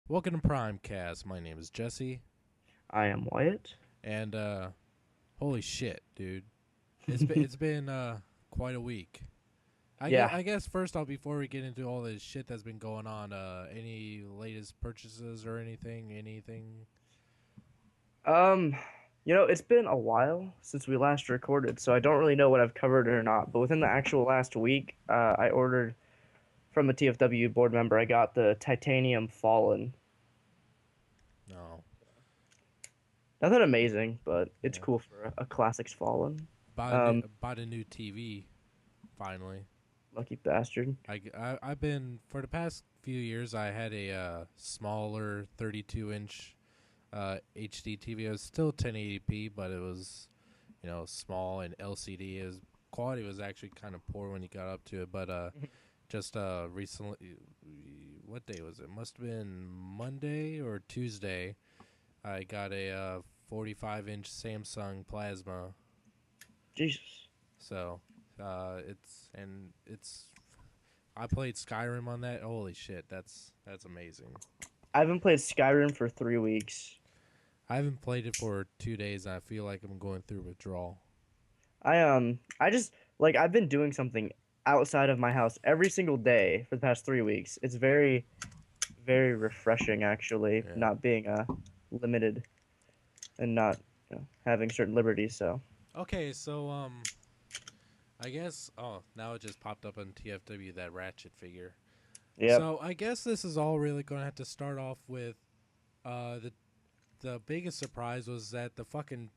Welcome to Primecast. My name is Jesse, I am Wyatt. and holy shit, dude! It's been quite a week. Yeah. I guess first off, before we get into all this shit that's been going on, any latest purchases or anything? Anything? Um, it's been a while since we last recorded, so I don't really know what I've covered or not. But within the actual last week, I ordered from a TFW board member. I got the Titanium Fallen. No. Nothing amazing, but it's Yeah. cool for a Classics Fallen. Bought a new TV finally. Lucky bastard. I've been for the past few years. I had a smaller 32-inch HD TV. It was still 1080p, but it was small and LCD. Is quality was actually kind of poor when you got up to it, but just recently, what day was it? Must have been Monday or Tuesday. I got a 45-inch Samsung Plasma. Jesus. So it's I played Skyrim on that. Holy shit, that's amazing. I haven't played Skyrim for 3 weeks. I haven't played it for 2 days, and I feel like I'm going through withdrawal. I just like I've been doing something outside of my house every single day for the past 3 weeks. It's very, very refreshing, actually, Yeah. not being limited and not having certain liberties. So Okay, so I guess now it just popped up on TFW, that Ratchet figure. yep, So I guess this is all really going to have to start off with the biggest surprise was that the fucking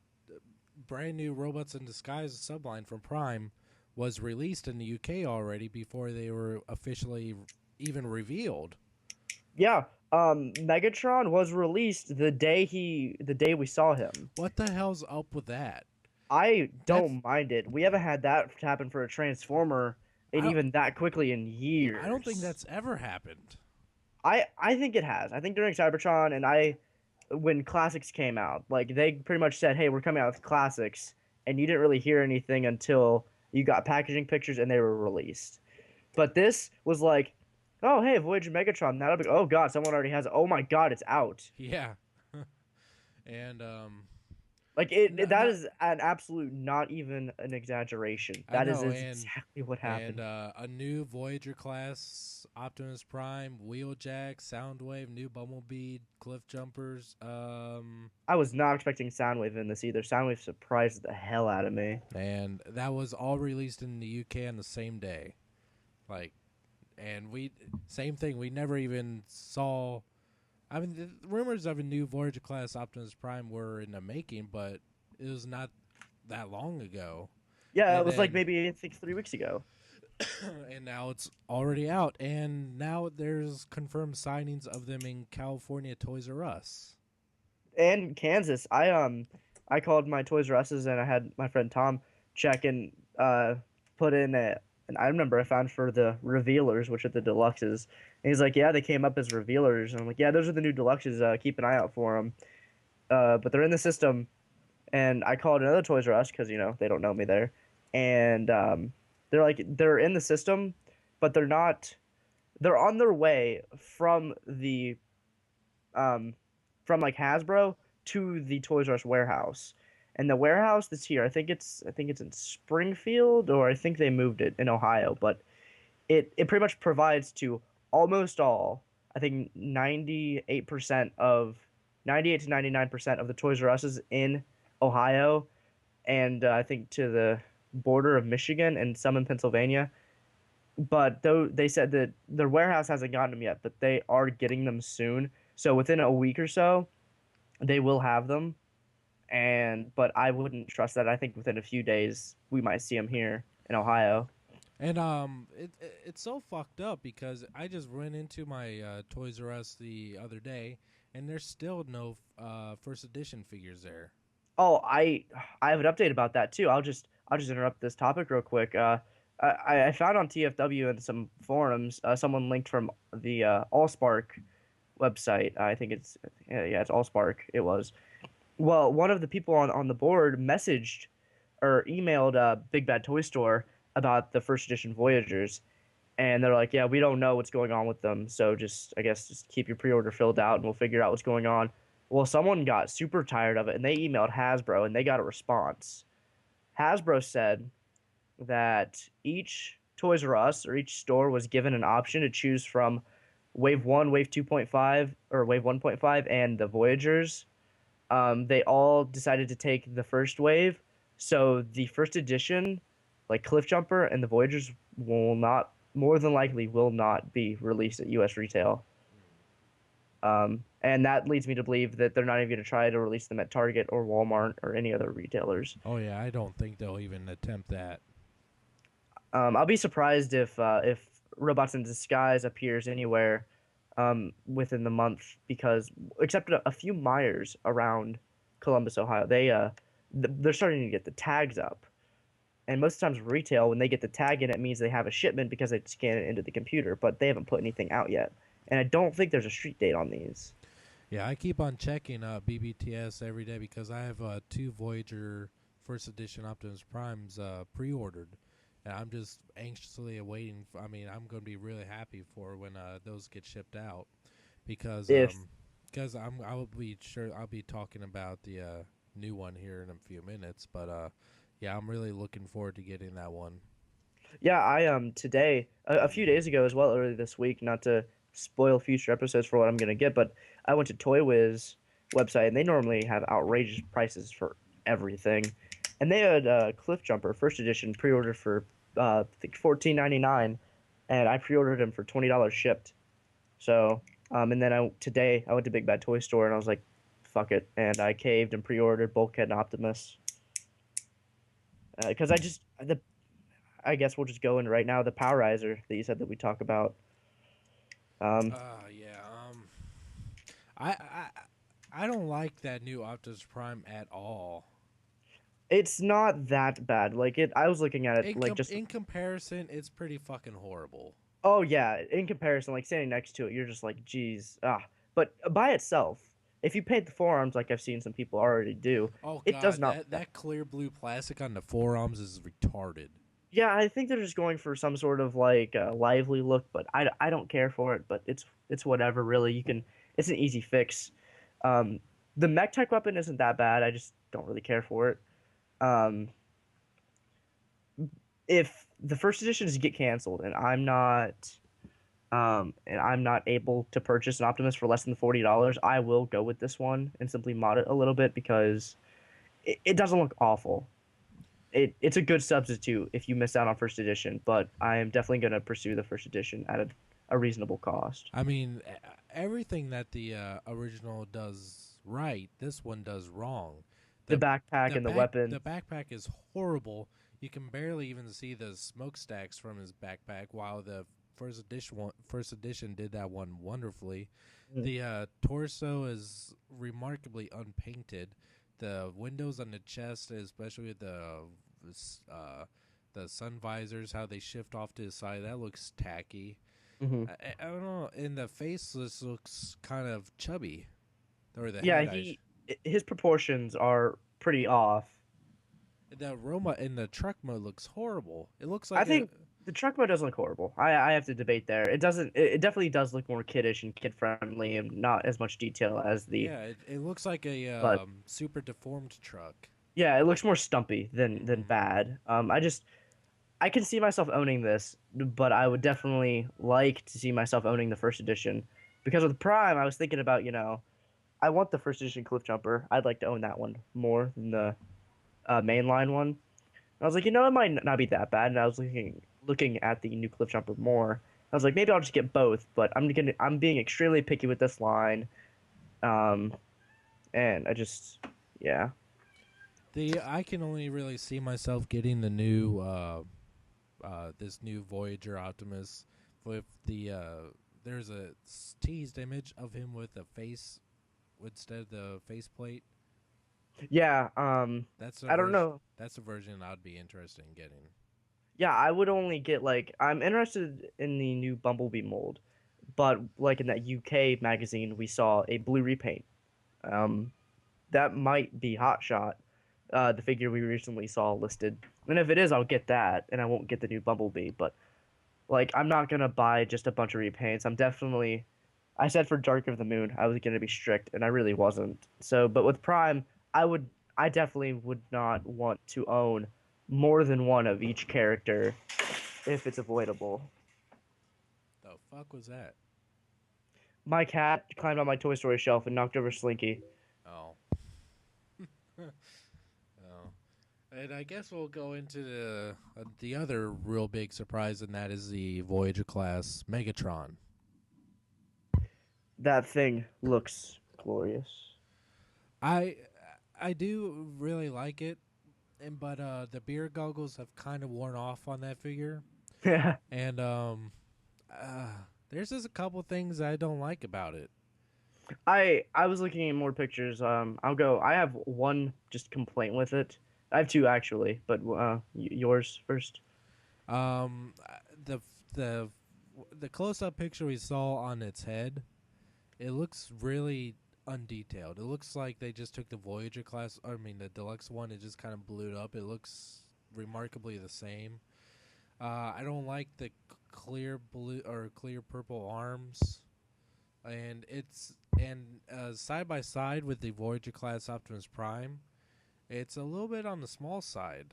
brand new Robots in Disguise subline from Prime was released in the UK already before they were officially even revealed. yeah. Megatron was released the day we saw him. What the hell's up with that? I That's don't mind it. We haven't had that happen for a Transformer, I and don't even that quickly in I don't think years. that's ever happened. I think it has. I think during Cybertron and when classics came out, like they pretty much said, "Hey, we're coming out with classics," and you didn't really hear anything until you got packaging pictures and they were released. But this was like, "Oh, hey, Voyager Megatron." That'll be. Oh God, someone already has it. Oh my God, it's out. Yeah. And Like that not is an absolute, not even an exaggeration. I That is know, exactly what and happened. a new Voyager class Optimus Prime, Wheeljack, Soundwave, new Bumblebee, Cliffjumpers, I was not expecting Soundwave in this either. Soundwave surprised the hell out of me. and that was all released in the UK on the same day. Like, and we same thing. We never even saw. I mean, the rumors of a new Voyager class Optimus Prime were in the making, but it was not that long ago. Yeah, it And was like then maybe I think 3 weeks ago. and now it's already out, and now there's confirmed signings of them in California Toys R Us. And Kansas. I called my Toys R Us's and I had my friend Tom check and put in an item number I found for the revealers, which are the deluxes. And he's like, "Yeah, they came up as revealers." And I'm like, "Yeah, those are the new deluxes. Keep an eye out for them." But they're in the system. And I called another Toys R Us because they don't know me there, and they're like they're in the system, but they're not. They're on their way um, from like Hasbro to the Toys R Us warehouse. And the warehouse that's here, I think it's in Springfield, or I think they moved it in Ohio, but it pretty much provides to almost all, I think 98 to 99% of the Toys R Us's in Ohio, and I think to the border of Michigan and some in Pennsylvania. But though they said that their warehouse hasn't gotten them yet, but they are getting them soon. So within a week or so, they will have them. And but I wouldn't trust that. I think within a few days we might see them here in Ohio. And it's so fucked up because I just ran into my Toys R Us the other day, and there's still no first edition figures there. Oh, I have an update about that too. I'll just interrupt this topic real quick. I found on TFW and some forums, someone linked from the Allspark website. I think it's yeah, it's Allspark. It was. Well, one of the people on the board messaged or emailed Big Bad Toy Store about the first edition Voyagers, And they're like, yeah, we don't know what's going on with them, so just I guess just keep your pre-order filled out, and we'll figure out what's going on. Well, someone got super tired of it, and they emailed Hasbro, and they got a response. Hasbro said that each Toys R Us or each store was given an option to choose from Wave 1, Wave 2.5, or Wave 1.5, and the Voyagers. They all decided to take the first wave. So the first edition, like Cliffjumper and the Voyagers, will not, more than likely, will not be released at U.S. retail. And that leads me to believe that they're not even going to try to release them at Target or Walmart or any other retailers. Oh yeah, I don't think they'll even attempt that. I'll be surprised if Robots in Disguise appears anywhere within the month because except a few Myers around Columbus, Ohio, they're starting to get the tags up. And most times retail, when they get the tag in, it means they have a shipment because they scan it into the computer, but they haven't put anything out yet. And I don't think there's a street date on these. Yeah, I keep on checking BBTS every day because I have two Voyager first edition Optimus Primes pre-ordered, and I'm just anxiously awaiting. I mean, I'm going to be really happy for when those get shipped out because If I'll be talking about the new one here in a few minutes, but yeah, I'm really looking forward to getting that one. Yeah, I today a few days ago as well, earlier this week, not to spoil future episodes for what I'm gonna get, but I went to Toy Wiz website and they normally have outrageous prices for everything, and they had Cliffjumper first edition pre-ordered for I think 14.99, and I pre-ordered them for $20 shipped. So and then today I went to Big Bad Toy Store and I was like, fuck it, and I caved and pre-ordered Bulkhead and Optimus because I guess we'll just go in right now. The Power Riser that you said that we talk about. Um, Yeah. I I I don't like that new Optimus Prime at all. it's not that bad. Like it, I was looking at it like just. In comparison, it's pretty fucking horrible. Oh yeah, in comparison, like standing next to it, you're just like, geez, ah. But by itself, if you paint the forearms like I've seen some people already do, Oh it does god, not. that clear blue plastic on the forearms is retarded. Yeah, I think they're just going for some sort of like lively look, but I don't care for it. But it's whatever, really. It's an easy fix. Um, the mech tech weapon isn't that bad. I just don't really care for it. Um, if the first editions get canceled and I'm not able to purchase an Optimus for less than $40, I will go with this one and simply mod it a little bit because it doesn't look awful. It's a good substitute if you miss out on first edition, but I am definitely going to pursue the first edition at a reasonable cost. I mean, everything that the original does right, this one does wrong. The The backpack and the the weapons. backpack is horrible. You can barely even see the smokestacks from his backpack, while the first edition did that one wonderfully. Mm. The torso is remarkably unpainted. The windows on the chest, especially with the sun visors, how they shift off to the side, that looks tacky. Hmm. I don't know. In the face, this looks kind of chubby, or the Yeah, head. his proportions are pretty off. The aroma in the truck mode looks horrible. It looks I like a think the truck mode doesn't look horrible. I have to debate there. It doesn't. It definitely does look more kiddish and kid friendly and not as much detail as the. yeah. It looks like a But super deformed truck. yeah, it looks more stumpy than Hmm. bad. I can see myself owning this, but I would definitely like to see myself owning the first edition because with Prime, I was thinking about I want the first edition Cliffjumper. I'd like to own that one more than the mainline one. I was like, it might not be that bad, and I was looking at the new Cliffjumper more. I was like, maybe I'll just get both, but I'm being extremely picky with this line, um, and yeah, The I can only really see myself getting the new this new Voyager Optimus with the there's a teased image of him with a face instead of the faceplate. yeah. That's the I don't version. know. That's the version I'd be interested in getting. Yeah, I would only get like I'm interested in the new Bumblebee mold, but like in that UK magazine, we saw a blue repaint. Um, that might be Hot Shot, the figure we recently saw listed. And if it is, I'll get that, and I won't get the new Bumblebee. But Like I'm not gonna buy just a bunch of repaints. I'm definitely I said for Dark of the Moon I was gonna be strict, and I really wasn't. So, but with Prime, I definitely would not want to own more than one of each character if it's avoidable. The fuck was that? My cat climbed on my Toy Story shelf and knocked over Slinky. Oh. Oh. And I guess we'll go into the other real big surprise, and that is the Voyager class Megatron. That thing looks glorious. I I do really like it, and but the beer goggles have kind of worn off on that figure, Yeah. and uh, there's just a couple things I don't like about it. I was looking at more pictures. I'll go. I have one just complaint with it. I have two actually, but yours first. The the the close up picture we saw on its head, it looks really undetailed. It looks like they just took the Voyager class, I mean the deluxe one, and just kind of blew it up. It looks remarkably the same. I don't like the clear blue or clear purple arms, and it's and side by side with the Voyager class Optimus Prime, it's a little bit on the small side.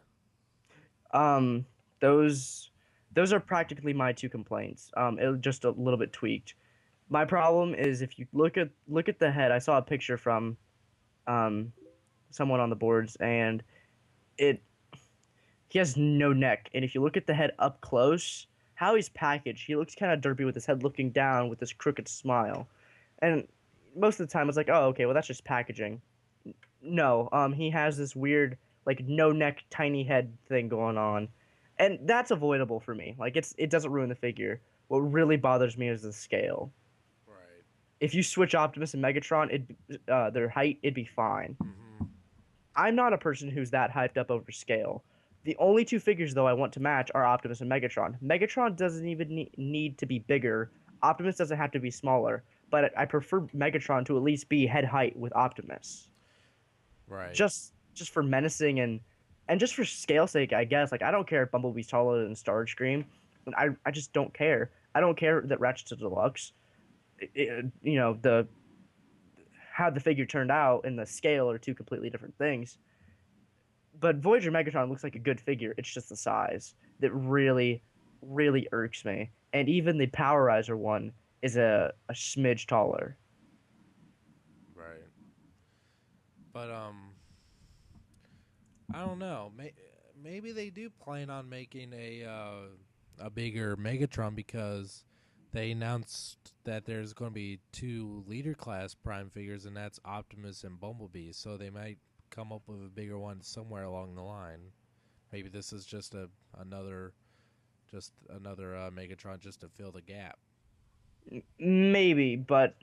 Um, those those are practically my two complaints. It just a little bit tweaked. My problem is if you look at the head. I saw a picture from um someone on the boards, and it he has no neck. And if you look at the head up close, how he's packaged, he looks kind of derpy with his head looking down with this crooked smile. And most of the time, it's like, oh, okay, well that's just packaging. No, he has this weird like no neck, tiny head thing going on, and that's avoidable for me. Like it doesn't ruin the figure. What really bothers me is the scale. Right. If you switch Optimus and Megatron, their height, it'd be fine. Mm-hmm. I'm not a person who's that hyped up over scale. The only two figures though I want to match are Optimus and Megatron. Megatron doesn't even need to be bigger. Optimus doesn't have to be smaller. But I prefer Megatron to at least be head height with Optimus. Right. Just for menacing and just for scale sake, I guess. Like I don't care if Bumblebee's taller than Starscream. I just don't care. I don't care that Ratchet's a deluxe. The how the figure turned out and the scale are two completely different things. But Voyager Megatron looks like a good figure. It's just the size that really, really irks me. And even the Powerizer one is a smidge taller. Right. But I don't know. Maybe they do plan on making a bigger Megatron because they announced that there's going to be two leader class Prime figures, and that's Optimus and Bumblebee. So they might come up with a bigger one somewhere along the line. Maybe this is just another Megatron just to fill the gap. Maybe, but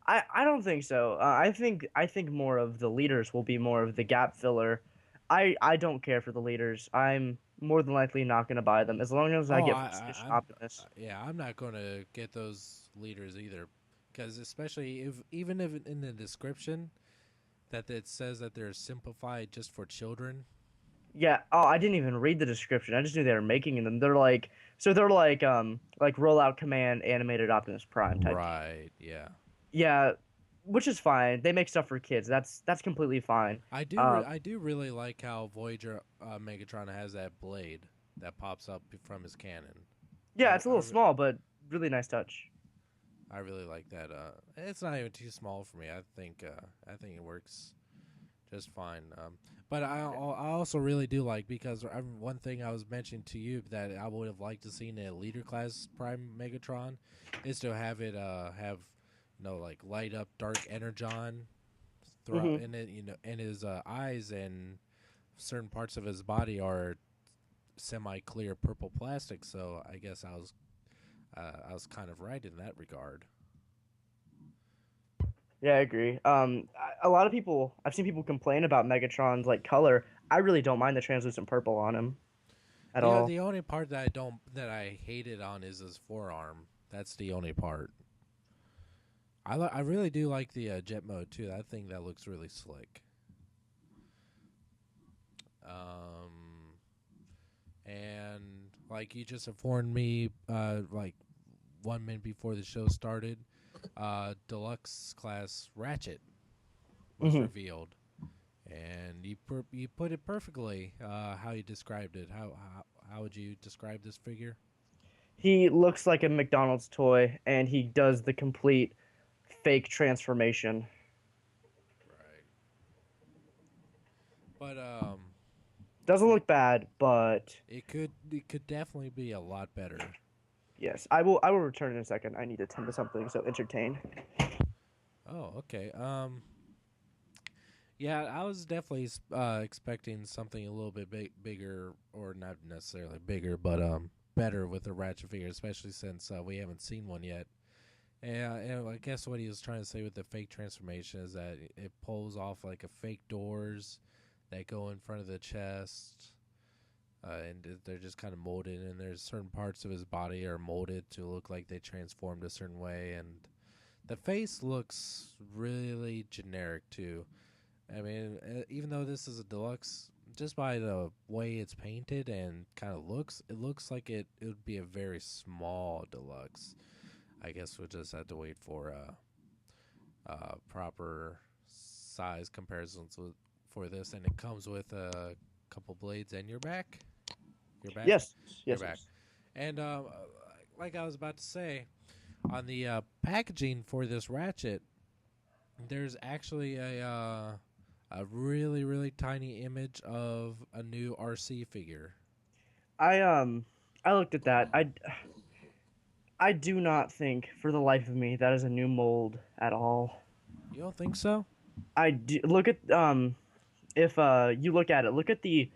I don't think so. I think more of the leaders will be more of the gap filler. I don't care for the leaders. I'm more than likely not going to buy them as long as I Oh, get first edition Optimus. yeah, I'm not going to get those leaders either, because especially if even if in the description that it says that they're simplified just for children. Yeah. Oh, I didn't even read the description. I just knew they were making them. They're like rollout command animated Optimus Prime type. Right. Yeah. Yeah, which is fine. They make stuff for kids. That's completely fine. Um, I do really like how Voyager Megatron has that blade that pops up from his cannon. yeah, it's a I little small, but really nice touch. I really like that. It's not even too small for me. I think it works just fine. But I also really do like, because one thing I was mentioning to you that I would have liked to see in a leader class Prime Megatron is to have it have like light up dark energon throughout, Hmm. and it and his eyes and certain parts of his body are semi clear purple plastic. So I guess I was kind of right in that regard. Yeah, I agree. A lot of people I've seen people complain about Megatron's like color. I really don't mind the translucent purple on him at all. The only part that I hated on is his forearm. That's the only part. I really do like the jet mode too. I think that looks really slick. Um, and like you just informed me, like 1 minute before the show started, deluxe class Ratchet was Hmm. revealed, and you put it perfectly. How you described it. How would you describe this figure? He looks like a McDonald's toy, and he does the complete fake transformation. Right. But Doesn't look bad, but it could definitely be a lot better. yes, I will return in a second. I need to tend to something, so entertain. Oh, okay. Yeah, I was definitely expecting something a little bit bigger, or not necessarily bigger, but better with the Ratchet figure, especially since we haven't seen one yet. And I guess what he was trying to say with the fake transformation is that it pulls off like a fake doors that go in front of the chest, and they're just kind of molded. And there's certain parts of his body are molded to look like they transformed a certain way, and the face looks really generic too. I mean, even though this is a deluxe, just by the way it's painted and kind of looks, it looks like it would be a very small deluxe. I guess we'll just have to wait for proper size comparisons for this, and it comes with a couple blades and your back. Your back. Yes, Your yes, back. yes. And like I was about to say, on the packaging for this ratchet, there's actually a really really tiny image of a new RC figure. I I looked at that. I do not think, for the life of me, that is a new mold at all. You don't think so? I do, look at if you look at it, look at the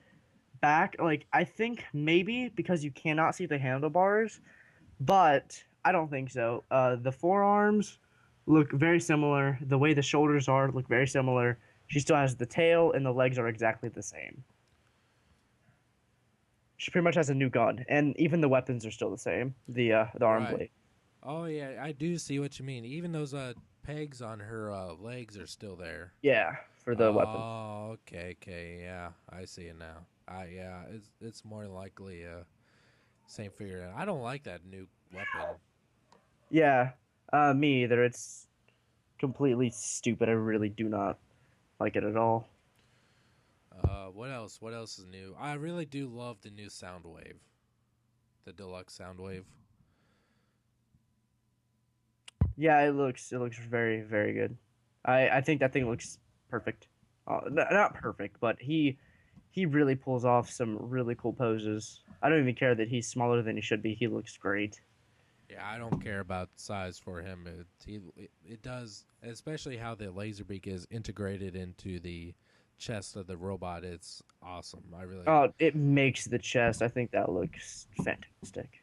back. Like I think maybe because you cannot see the handlebars, but I don't think so. The forearms look very similar. The way the shoulders are look very similar. She still has the tail, and the legs are exactly the same. She pretty much has a new gun, and even the weapons are still the same. The arm Right. blade. Oh yeah, I do see what you mean. Even those pegs on her legs are still there. Yeah, for the weapons. Oh, okay, okay, yeah, I see it now. Yeah, it's more likely same figure. I don't like that new weapon. Yeah, me either. It's completely stupid. I really do not like it at all. What else? What else is new? I really do love the new Soundwave, the deluxe Soundwave. Yeah, it looks very very good. I think that thing looks perfect. Not perfect, but he really pulls off some really cool poses. I don't even care that he's smaller than he should be. He looks great. Yeah, I don't care about size for him. It does, especially how the laser beak is integrated into the chest of the robot. It's awesome. I really. Oh, it makes the chest. I think that looks fantastic.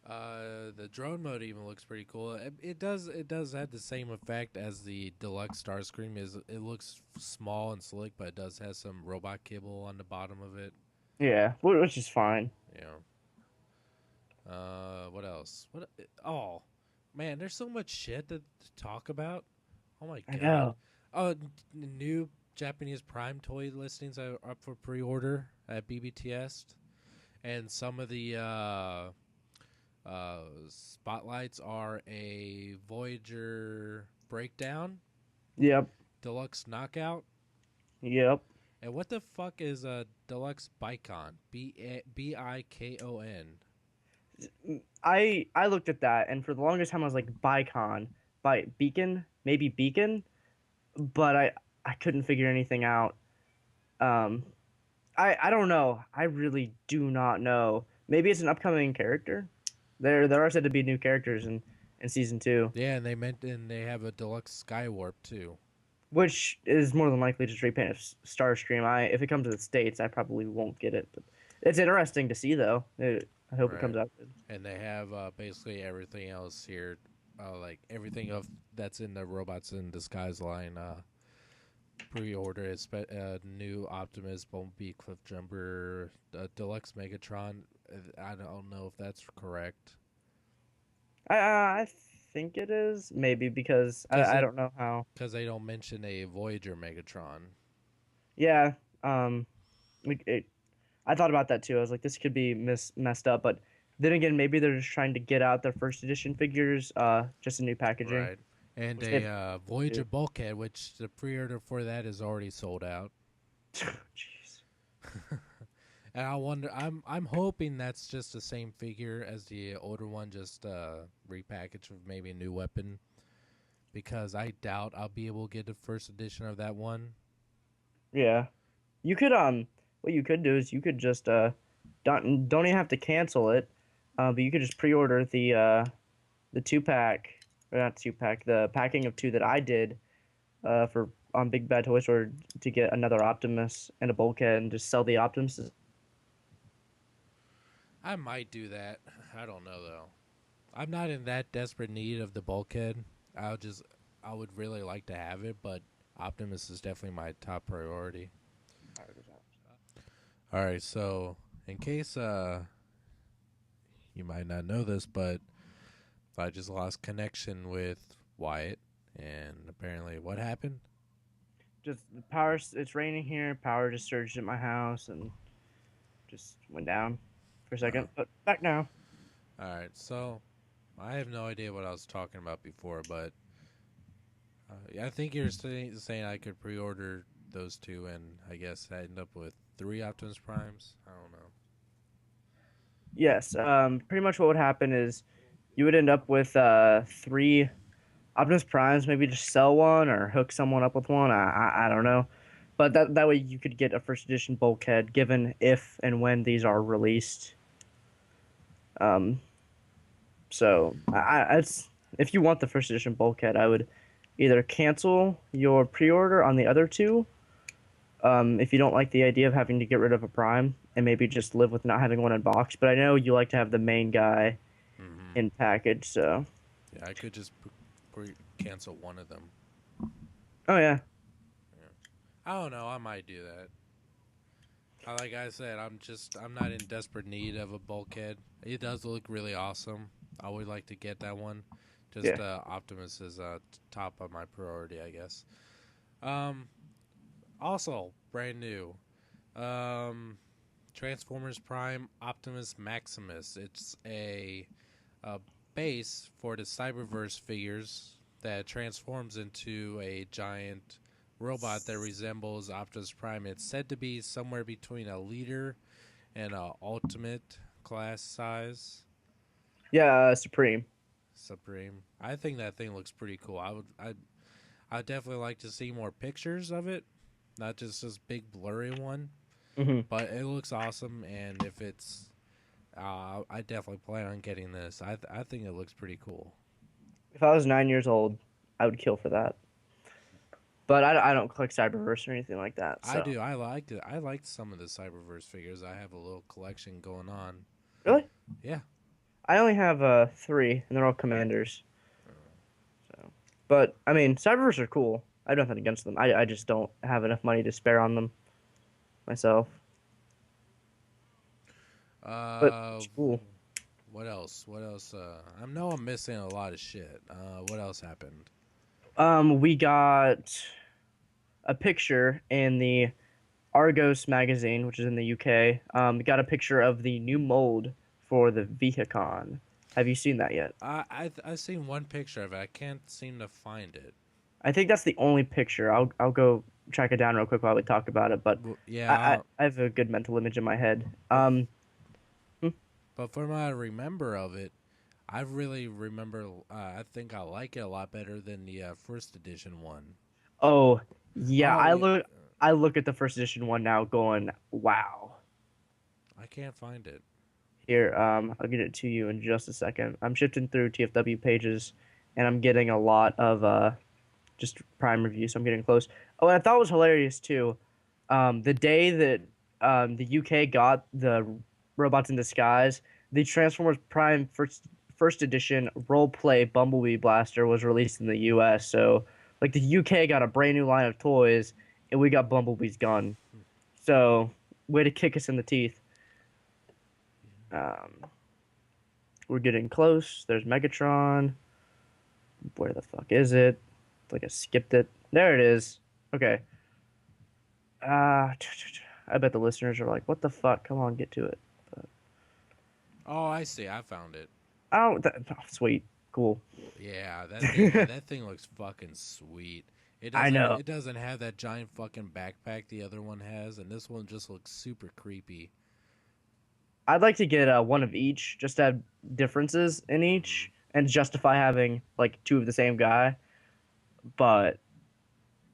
The drone mode even looks pretty cool. It does have the same effect as the deluxe Starscream. Is it looks small and slick, but it does have some robot kibble on the bottom of it. Yeah, which is fine. You know. What else? Oh, man, there's so much shit to talk about. Oh my I god. know. Oh, new Japanese Prime toy listings are up for pre-order at BBTS, and some of the spotlights are a Voyager breakdown, Yep. deluxe knockout, Yep. and what the fuck is a deluxe Bicon? Bikon. I looked at that, and for the longest time I was like Bicon, by Beacon, maybe Beacon, but I couldn't figure anything out. Um, I don't know. I really do not know. Maybe it's an upcoming character. There are said to be new characters in season two, Yeah, and they have a deluxe Skywarp too. which is more than likely just repaint of Starscream. If it comes to the states, I probably won't get it, but it's interesting to see though. I hope it Right. comes out good. And they have basically everything else here, like everything of that's in the Robots in Disguise line. Pre-order is new Optimus, Bumblebee, Cliffjumper, Deluxe Megatron. I don't know if that's correct I think it is maybe because because I don't know how. they don't mention a Voyager Megatron. Yeah. Um. It, I thought about that too. I was like, this could be messed up, but then again, maybe they're just trying to get out their first edition figures, just in new packaging, Right. And which a they've. Voyager bulkhead, which the pre-order for that is already sold out. Jeez. And I wonder, I'm hoping that's just the same figure as the older one, just repackaged with maybe a new weapon. Because I doubt I'll be able to get the first edition of that one. Yeah. You could what you could do is you could just don't even have to cancel it, but you could just pre-order the two pack or not two pack the packing of two that I did for on Big Bad Toy Store to get another Optimus and a bulkhead and just sell the Optimus. I might do that. I don't know though. I'm not in that desperate need of the bulkhead. I would really like to have it, but Optimus is definitely my top priority. All right, so in case you might not know this, but I just lost connection with Wyatt, and apparently, what happened? Just the power. It's raining here. Power just surged at my house and just went down for a Oh, second, but back now. all right. So I have no idea what I was talking about before, but I think you're saying I could pre-order those two, and I guess I end up with three Optimus Primes. I don't know. Yes. Pretty much what would happen is you would end up with three Optimus Primes. Maybe just sell one or hook someone up with one. I don't know, but that way you could get a first edition bulkhead given if and when these are released. Um, so it's if you want the first edition bulkhead, I would either cancel your pre-order on the other two. If you don't like the idea of having to get rid of a prime and maybe just live with not having one in box, but I know you like to have the main guy Mm-hmm. in package, so Yeah, I could just cancel one of them. oh yeah, Yeah. I don't know. I might do that. Like I said, I'm not in desperate need of a bulkhead. It does look really awesome. I would like to get that one. yeah. Just Optimus is top of my priority, I guess. Um, Also brand new. Um, Transformers Prime Optimus Maximus. It's a base for the Cyberverse figures that transforms into a giant robot that resembles Optimus Prime. It's said to be somewhere between a leader and a ultimate class size. Yeah, Supreme. Supreme. I think that thing looks pretty cool. I'd definitely like to see more pictures of it, not just this big blurry one. Hmm. But it looks awesome, and if it's, I definitely plan on getting this. I think it looks pretty cool. If I was 9 years old, I would kill for that. But I don't collect Cyberverse or anything like that. I So do. I liked it. I liked some of the Cyberverse figures. I have a little collection going on. really, Yeah. I only have three, and they're all commanders. So, but I mean, Cyberverse are cool. I have nothing against them. I just don't have enough money to spare on them myself. But Uh, it's cool. what else? What else? I know I'm missing a lot of shit. What else happened? We got a picture in the Argos magazine, which is in the UK. We got a picture of the new mold for the Vehicon. Have you seen that yet? I've seen one picture of it. I can't seem to find it. I think that's the only picture. I'll go track it down real quick while we talk about it. But Yeah. I have a good mental image in my head. But Hmm. but from what I remember of it, I really remember. I think I like it a lot better than the first edition one. Oh yeah, Oh yeah, I look at the first edition one now, going wow. I can't find it. Here, I'll get it to you in just a second. I'm shifting through TFW pages, and I'm getting a lot of just Prime reviews. So I'm getting close. Oh, and I thought it was hilarious too. The day that the UK got the robots in disguise, the Transformers Prime first edition role play Bumblebee blaster was released in the US. So like the UK got a brand new line of toys, and we got Bumblebee's gun. So way to kick us in the teeth. Um, we're getting close. There's Megatron. Where the fuck is it? It's like I skipped it. There it is. Okay. Uh, I bet the listeners are like, "What the fuck? Come on, get to it." But, Oh, I see. I found it. oh, sweet, cool. Yeah, that thing looks fucking sweet. It I doesn't know. it doesn't have that giant fucking backpack the other one has, and this one just looks super creepy. I'd like to get one of each, just to have differences in Hmm. each, and justify having like two of the same guy. But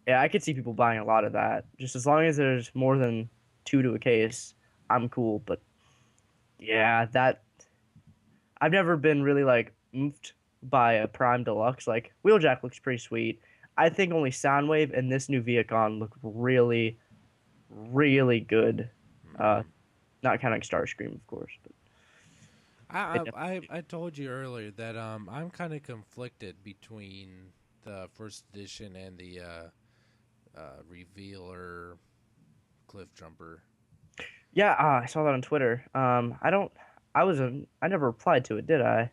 yeah, I could see people buying a lot of that. Just as long as there's more than two to a case, I'm cool. But yeah, that I've never been really like moved by a Prime Deluxe. Like Wheeljack looks pretty sweet. I think only Soundwave and this new Viacon look really, really good. Uh, Hmm. not counting Starscream, of course, but it I, I I told you earlier that I'm kind of conflicted between the first edition and the revealer Cliffjumper. yeah, I saw that on Twitter. I don't. I wasn't. I never replied to it, did I?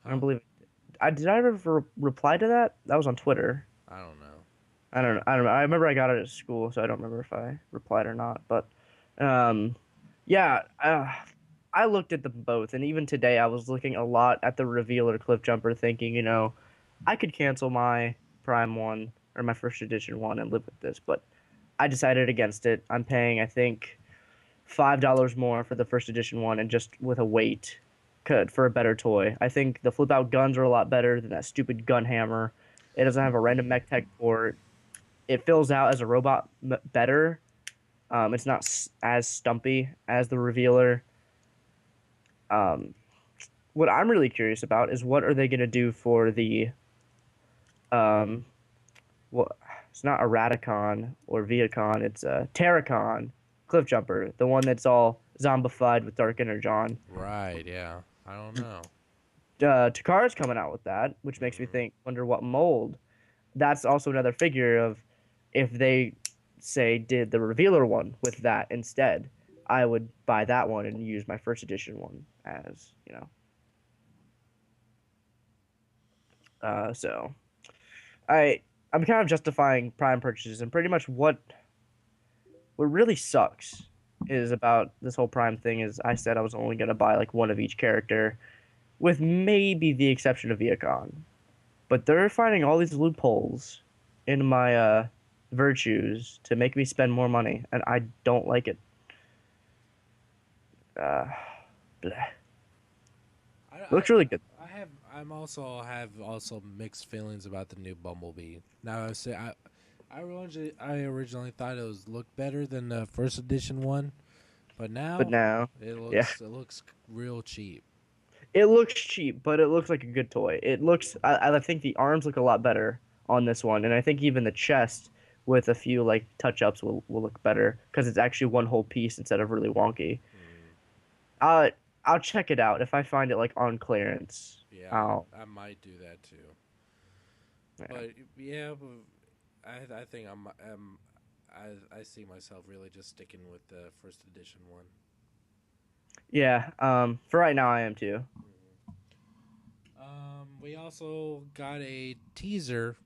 I don't Huh? believe. I did. I ever reply to that? That was on Twitter. I don't know. I don't know. I don't know. I remember I got it at school, so I don't remember if I replied or not. But, um, yeah. I looked at them both, and even today, I was looking a lot at the revealer Cliff Jumper, thinking, I could cancel my Prime one or my first edition one and live with this, but I decided against it. I'm paying, I think, $5 more for the first edition one, and just with a weight, could for a better toy. I think the flip out guns are a lot better than that stupid gun hammer. It doesn't have a random mech tech port. It fills out as a robot better. It's not as stumpy as the revealer. Um, what I'm really curious about is what are they going to do for the um, what? It's not Eradicon or Viacon. It's Terracon Cliffjumper, the one that's all zombified with Dark Energon. Right? Yeah. I don't know. Takara's coming out with that, which makes me Hmm. wonder what mold. That's also another figure of if they say did the revealer one with that instead, I would buy that one and use my first edition one as so I I'm kind of justifying Prime purchases, and pretty much what really sucks is about this whole Prime thing is I said I was only gonna buy like one of each character, with maybe the exception of Viacon. But they're finding all these loopholes in my virtues to make me spend more money, and I don't like it. Uh, bleh. It I looks really good. I have also mixed feelings about the new Bumblebee. Now I originally thought it was looked better than the first edition one, but But now now, it yeah, looks it looks real cheap. it looks cheap, but it looks like a good toy. It looks. I think the arms look a lot better on this one, and I think even the chest with a few like touch ups will look better because it's actually one whole piece instead of really wonky. Mm, Uh, I'll check it out if I find it like on clearance. yeah, I'll. I might do that too. Yeah. But yeah, I think I see myself really just sticking with the first edition one. Yeah. For right now, I am too. Mhm. We also got a teaser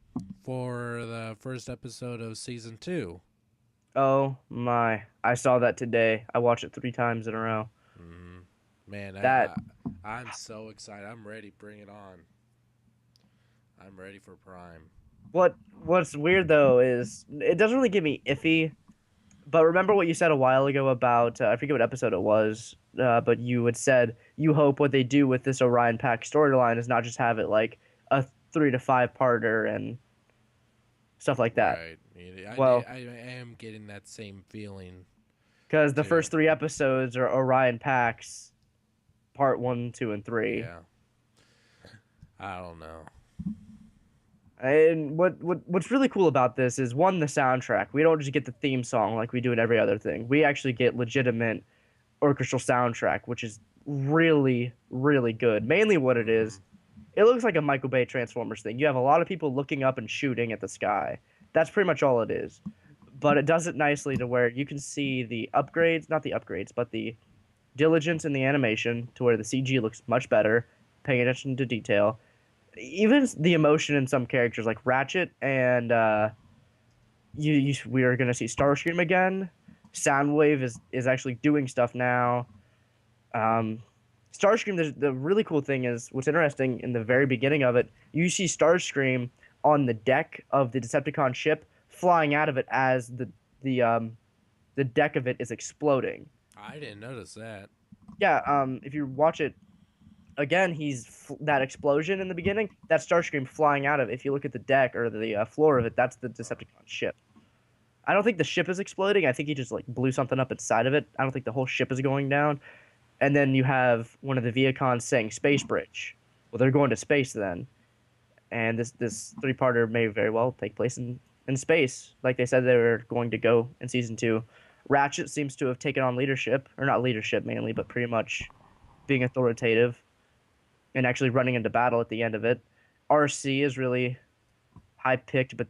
for the first episode of season two. Oh my! I saw that today. I watched it 3 times in a row. Hmm. Man, That I'm so excited. I'm ready. Bring it on. I'm ready for Prime. what's weird though is it doesn't really get me iffy. But remember what you said a while ago about I forget what episode it was, but you had said you hope what they do with this Orion Pack storyline is not just have it like a 3 to 5 parter and stuff like that. Right. Well, I am getting that same feeling because the too. first 3 episodes are Orion Packs part 1, 2, and 3. Yeah. I don't know. And what's really cool about this is one, the soundtrack. We don't just get the theme song like we do in every other thing. We actually get legitimate orchestral soundtrack, which is really, really good. Mainly what it Hmm. is, it looks like a Michael Bay Transformers thing. You have a lot of people looking up and shooting at the sky. That's pretty much all it is. But it does it nicely to where you can see the upgrades, not the upgrades, but the diligence in the animation to where the CG looks much better, paying attention to detail. Even the emotion in some characters like Ratchet and we are gonna see Starscream again. Soundwave is actually doing stuff now. Um, Starscream. The really cool thing is what's interesting in the very beginning of it. You see Starscream on the deck of the Decepticon ship, flying out of it as the the deck of it is exploding. I didn't notice that. Yeah. If you watch it again, that explosion in the beginning. That's Starscream flying out of it. If you look at the deck or the floor of it, that's the Decepticon ship. I don't think the ship is exploding. I think he just like blew something up inside of it. I don't think the whole ship is going down. And then you have one of the Viacons saying space bridge. Well, they're going to space then, and this three-parter may very well take place in space, like they said they were going to go in season two. Ratchet seems to have taken on leadership, or not leadership mainly, but pretty much being authoritative and actually running into battle at the end of it. RC is really high picked, but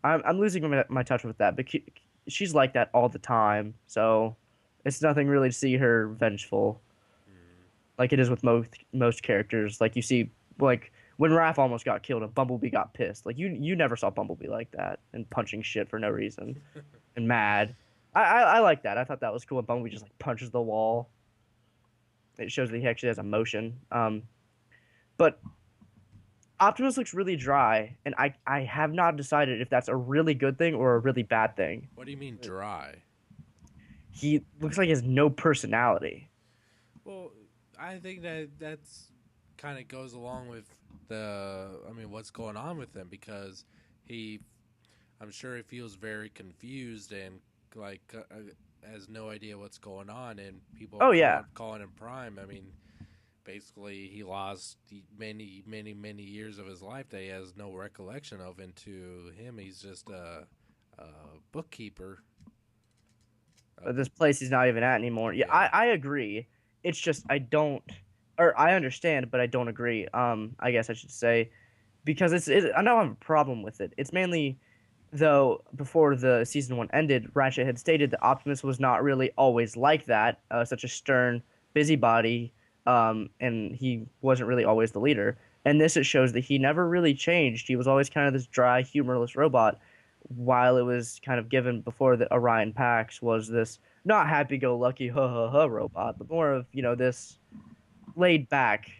I'm losing my touch with that. But she's like that all the time, so it's nothing really to see her vengeful, like it is with most characters. Like you see, like when Raph almost got killed and Bumblebee got pissed. Like you never saw Bumblebee like that and punching shit for no reason and mad. I like that. I thought that was cool. And Bumblebee just like punches the wall. It shows that he actually has emotion. But Optimus looks really dry, and I have not decided if that's a really good thing or a really bad thing. What do you mean dry? He looks like he has no personality. Well, I think that's kind of goes along with what's going on with him because he, I'm sure he feels very confused and like has no idea what's going on, and people Oh yeah, calling him Prime. I mean, basically he lost many years of his life that he has no recollection of, and to him he's just a bookkeeper. but this place he's not even at anymore. Yeah, Yeah. I agree. It's just I don't, or I understand, but I don't agree. I guess I should say because I don't have a problem with it. It's mainly though before the season one ended, Ratchet had stated that Optimus was not really always like that, such a stern busybody, and he wasn't really always the leader. And this it shows that he never really changed. He was always kind of this dry, humorless robot, while it was kind of given before that Orion Pax was this not happy-go-lucky ha ha ha robot, but more of this laid-back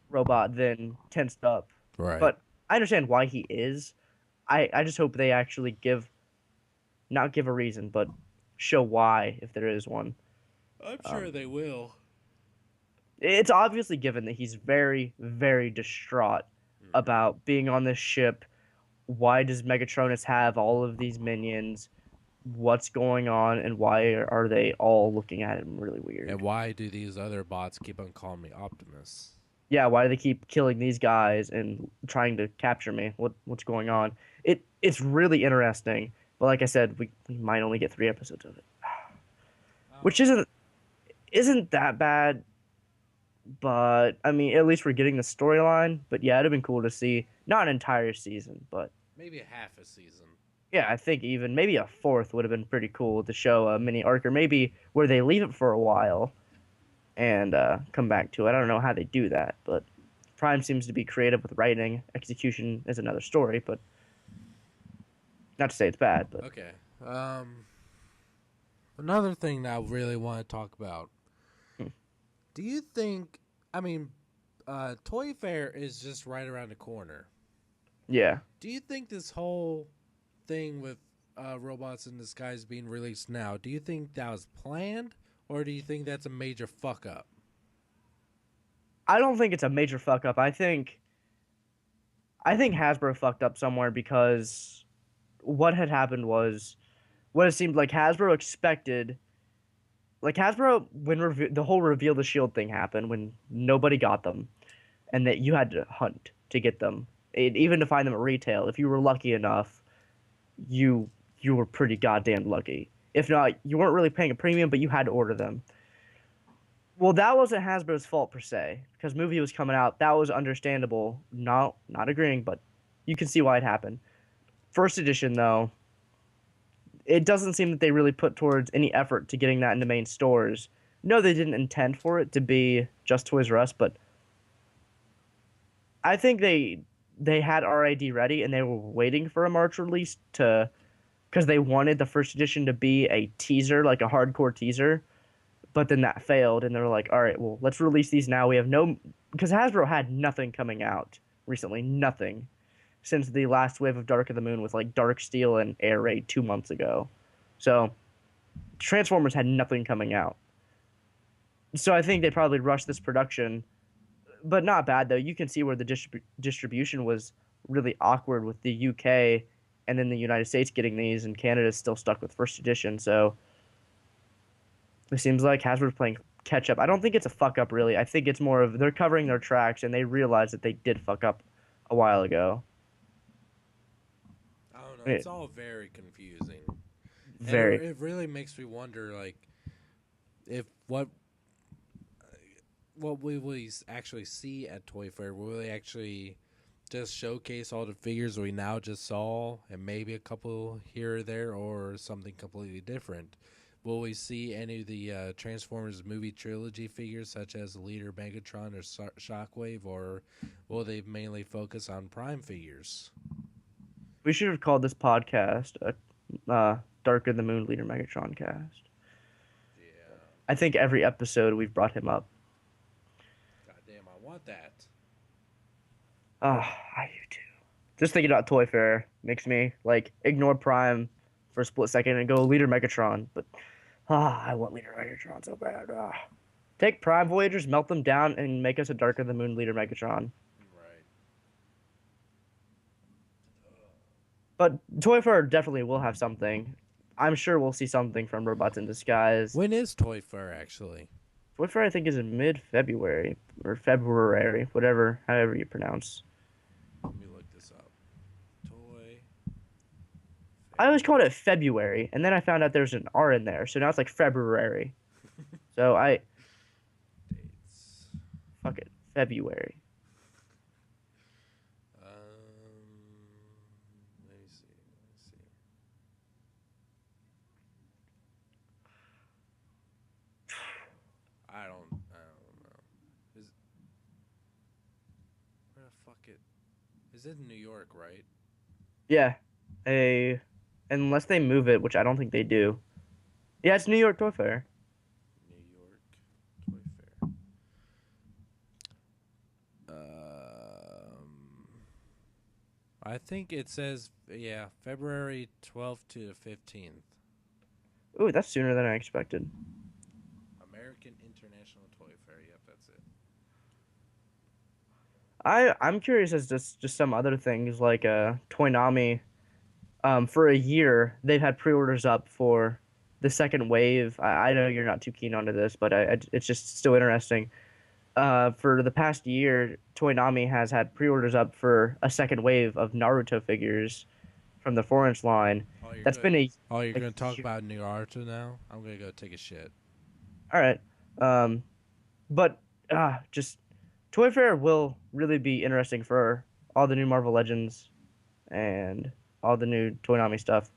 robot than tensed up. Right. But I understand why he is. I just hope they actually not give a reason, but show why if there is one. I'm Um, sure they will. it's obviously given that he's very, very distraught Mm-hmm. about being on this ship. Why does Megatronus have all of these minions? What's going on, and why are they all looking at him really And weird? why do these other bots keep on calling me Optimus? Yeah, why do they keep killing these guys and trying to capture me? What's going on? It's really interesting, but like I said, we might only get 3 episodes of it, which Um, isn't that bad. But I mean, at least we're getting the storyline. But yeah, it'd have been cool to see not an entire season, but maybe a half a season. yeah, I think even maybe a fourth would have been pretty cool to show a mini arc, or maybe where they leave it for a while and come back to it. I don't know how they do that, but Prime seems to be creative with writing. Execution is another story, but not to say it's bad. But Okay. Another thing that I really want to talk about. hmm, Do you think? I mean, Toy Fair is just right around the corner. yeah, Do you think this whole thing with robots in disguise being released now? Do you think that was planned, or do you think that's a major fuck up? I don't think it's a major fuck up. I think Hasbro fucked up somewhere because what had happened was what it seemed like Hasbro expected. Like Hasbro, when the whole reveal the shield thing happened, when nobody got them, and that you had to hunt to get them, even to find them at retail. If you were lucky enough, you you were pretty goddamn lucky. If not, you weren't really paying a premium, but you had to order them. Well, that wasn't Hasbro's fault per se, because movie was coming out. That was understandable. Not agreeing, but you can see why it happened. First edition, though, it doesn't seem that they really put towards any effort to getting that into main stores. No, they didn't intend for it to be just Toys R Us, but I think they had RID ready and they were waiting for a March release to because they wanted the first edition to be a teaser, like a hardcore teaser. But then that failed, and they're like, all right, well, let's release these now. We have no because Hasbro had nothing coming out recently, nothing since the last wave of Dark of the Moon with like Dark Steel and Air Raid 2 months ago. So Transformers had nothing coming out. So I think they probably rushed this production, but not bad though. You can see where the distribution was really awkward with the UK and then the United States getting these, and Canada's still stuck with first edition. So it seems like Hasbro's playing catch up. I don't think it's a fuck up really. I think it's more of they're covering their tracks and they realize that they did fuck up a while ago. I don't know. I mean, It's all very confusing, and very. it really makes me wonder, like, if what we will actually see at Toy Fair. Will they actually just showcase all the figures we now just saw, and maybe a couple here or there, or something completely different? Will we see any of the Transformers movie trilogy figures, such as Leader Megatron or Shockwave, or will they mainly focus on Prime figures? We should have called this podcast a Darker the Moon Leader Megatron cast. Yeah. I think every episode we've brought him up. Goddamn, I want that. I do too. Just thinking about Toy Fair makes me like ignore Prime for a split second and go Leader Megatron. But I want Leader Megatron so bad. Take Prime Voyagers, melt them down, and make us a Darker the Moon Leader Megatron. Right. But Toy Fair definitely will have something. I'm sure we'll see something from Robots in Disguise. When is Toy Fair actually? Toy Fair, I think, is in mid-February or February, whatever, however you pronounce. Let me look this up. Toy. I always called it February, and then I found out there's an R in there, so now it's like February. So Dates. fuck it, February. Let me see. Let me see. I don't know. Is where the fuck it? Is it in New York, right? Yeah, unless they move it, which I don't think they do. Yeah, it's New York Toy Fair. New York Toy Fair. I think it says February 12th to the 15th. Ooh, that's sooner than I expected. American International Toy Fair. Yep, that's it. I'm curious as to just some other things like Toynami. For a year they've had pre-orders up for the second wave. I know you're not too keen onto this, but it's just still interesting. For the past year, Toynami has had pre-orders up for a second wave of Naruto figures from the 4-inch line. Oh, you're That's good. been Oh, you're a gonna talk year. about Naruto now? I'm gonna go take a shit. All right. Um, but just Toy Fair will really be interesting for all the new Marvel Legends and all the new Toynami stuff.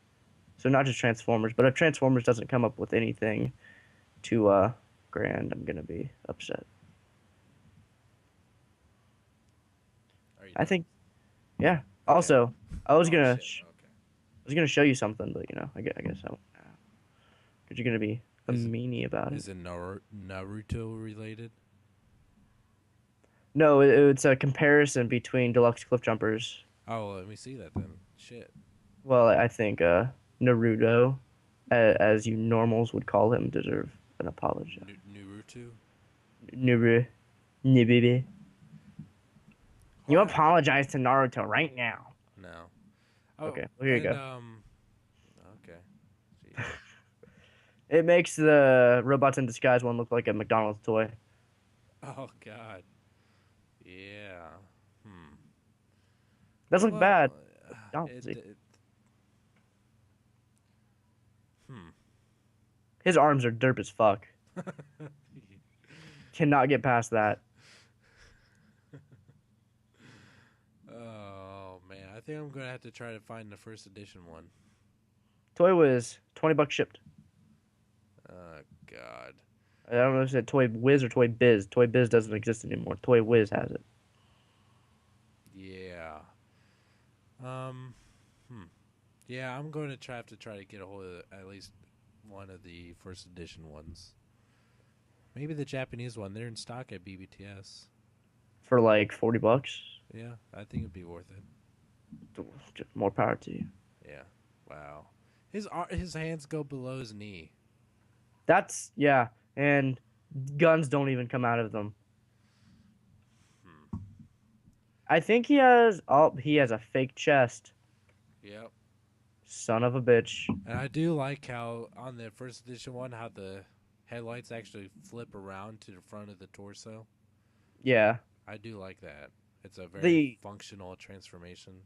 So not just Transformers, but if Transformers doesn't come up with anything too grand, I'm gonna be upset. Are you I done? think, yeah. Okay. Also, I was Oh gonna shit. Okay. I was gonna show you something, but I guess I won't. Because you're gonna be a Is it meanie about it. is it Naruto related? No, it's a comparison between deluxe Cliffjumpers. Oh, let me see that then. Shit. Well, I think Naruto, as you normals would call him, deserve an apology. Naruto. Naru, Nibibi. You What? apologize to Naruto right now. No. Oh, Okay, well, here you and go. Okay. Jeez. It makes the Robots in Disguise one look like a McDonald's toy. Oh God. Yeah. Hmm. Does look Well, bad. it, McDonald's. it. Hmm. His arms are derp as fuck. Cannot get past that. Oh man, I think I'm gonna have to try to find the first edition one. Toy was $20 shipped. Oh God. I don't know if it said Toy Wiz or Toy Biz. Toy Biz doesn't exist anymore. Toy Wiz has it. Yeah. Um, hmm. Yeah, I'm going to try to get a hold of at least one of the first edition ones. Maybe the Japanese one. They're in stock at BBTS. For like $40. Yeah, I think it'd be worth it. More power to you. Yeah. Wow. His hands go below his knee. That's yeah, and guns don't even come out of them. Hmm. I think he has a fake chest. Yep. Son of a bitch. And I do like how on the first edition one, how the headlights actually flip around to the front of the torso. Yeah. I do like that. It's a very The functional transformation.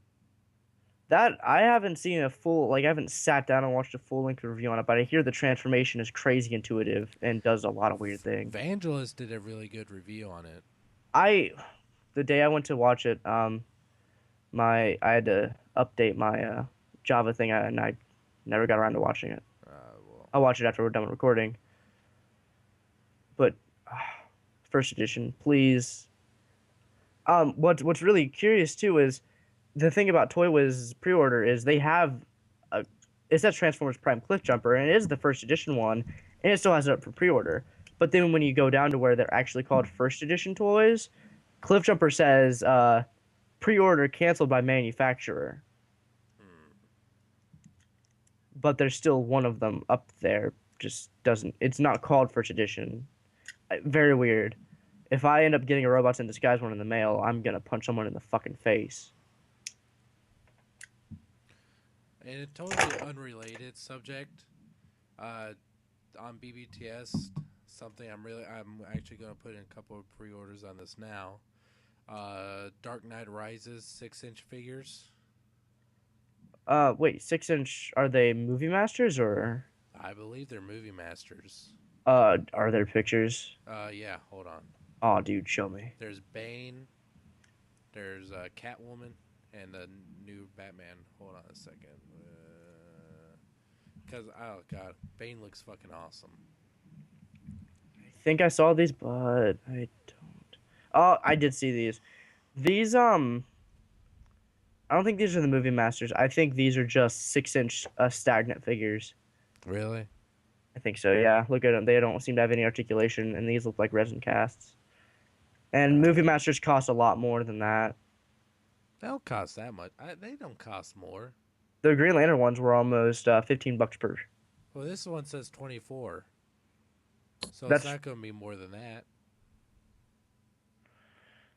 that I haven't seen a full like I haven't sat down and watched a full length review on it, but I hear the transformation is crazy intuitive and does a lot of weird things. Vangelis did a really good review on it. I the day I went to watch it, I had to update my Java thing and I never got around to watching it. Well, I'll watch it after we're done recording. But first edition, please. What's really curious too is the thing about Toy Wiz pre-order is they have a it says Transformers Prime Cliffjumper and it is the first edition one and it still has it up for pre-order. But then when you go down to where they're actually called first edition toys, Cliffjumper says pre-order canceled by manufacturer. But there's still one of them up there. Just doesn't. It's not called first edition. Very weird. If I end up getting a Robots in Disguise one in the mail, I'm gonna punch someone in the fucking face. in a totally unrelated subject, on BBTS, something I'm actually going to put in a couple of pre-orders on this now. Dark Knight Rises 6-inch figures. Wait, 6-inch? Are they movie masters or? I believe they're movie masters. Are there pictures? Yeah, hold on. Oh, dude, show me. There's Bane. There's Catwoman and the new Batman. Hold on a second. Because, oh, God, Bane looks fucking awesome. I think I saw these, but I don't. Oh, I did see these. These, I don't think these are the movie masters. I think these are just 6-inch stagnant figures. Really? I think so, yeah. Look at them. They don't seem to have any articulation, and these look like resin casts. And movie masters cost a lot more than that. They don't cost that much. They don't cost more. The Green Lantern ones were almost $15 per. Well, this one says 24. So That's it's not going to be more than that.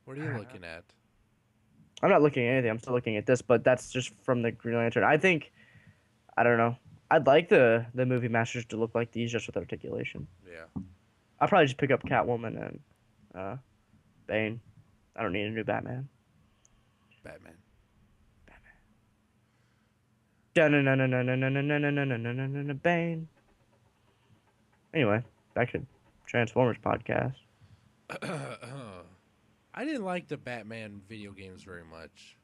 What are you looking at? I'm not looking at anything. I'm still looking at this, but that's just from the Green Lantern. I don't know. I'd like the movie masters to look like these, just with articulation. Yeah. I'll probably just pick up Catwoman and Bane. I don't need a new Batman. Batman. Bane. Anyway, back to Transformers podcast. I didn't like the Batman video games very much.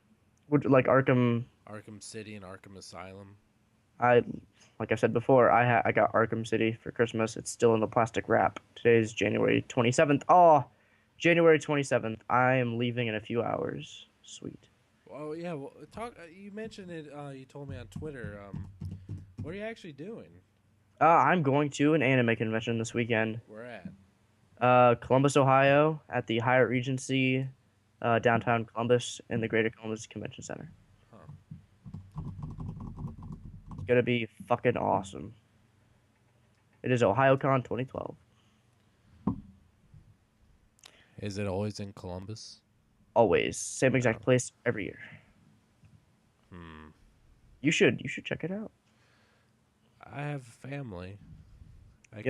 Would like Arkham? Arkham City and Arkham Asylum. Like I said before, I got Arkham City for Christmas. It's still in the plastic wrap. Today's January 27th. Oh, January 27th. I am leaving in a few hours. Sweet. Oh yeah, well, talk. You mentioned it. You told me on Twitter. What are you actually doing? I'm going to an anime convention this weekend. Where at? Columbus, Ohio, at the Hyatt Regency, downtown Columbus, in the Greater Columbus Convention Center. Huh. It's gonna be fucking awesome. It is OhioCon 2012. Is it always in Columbus? Always same exact place every year. You should check it out. I have family. I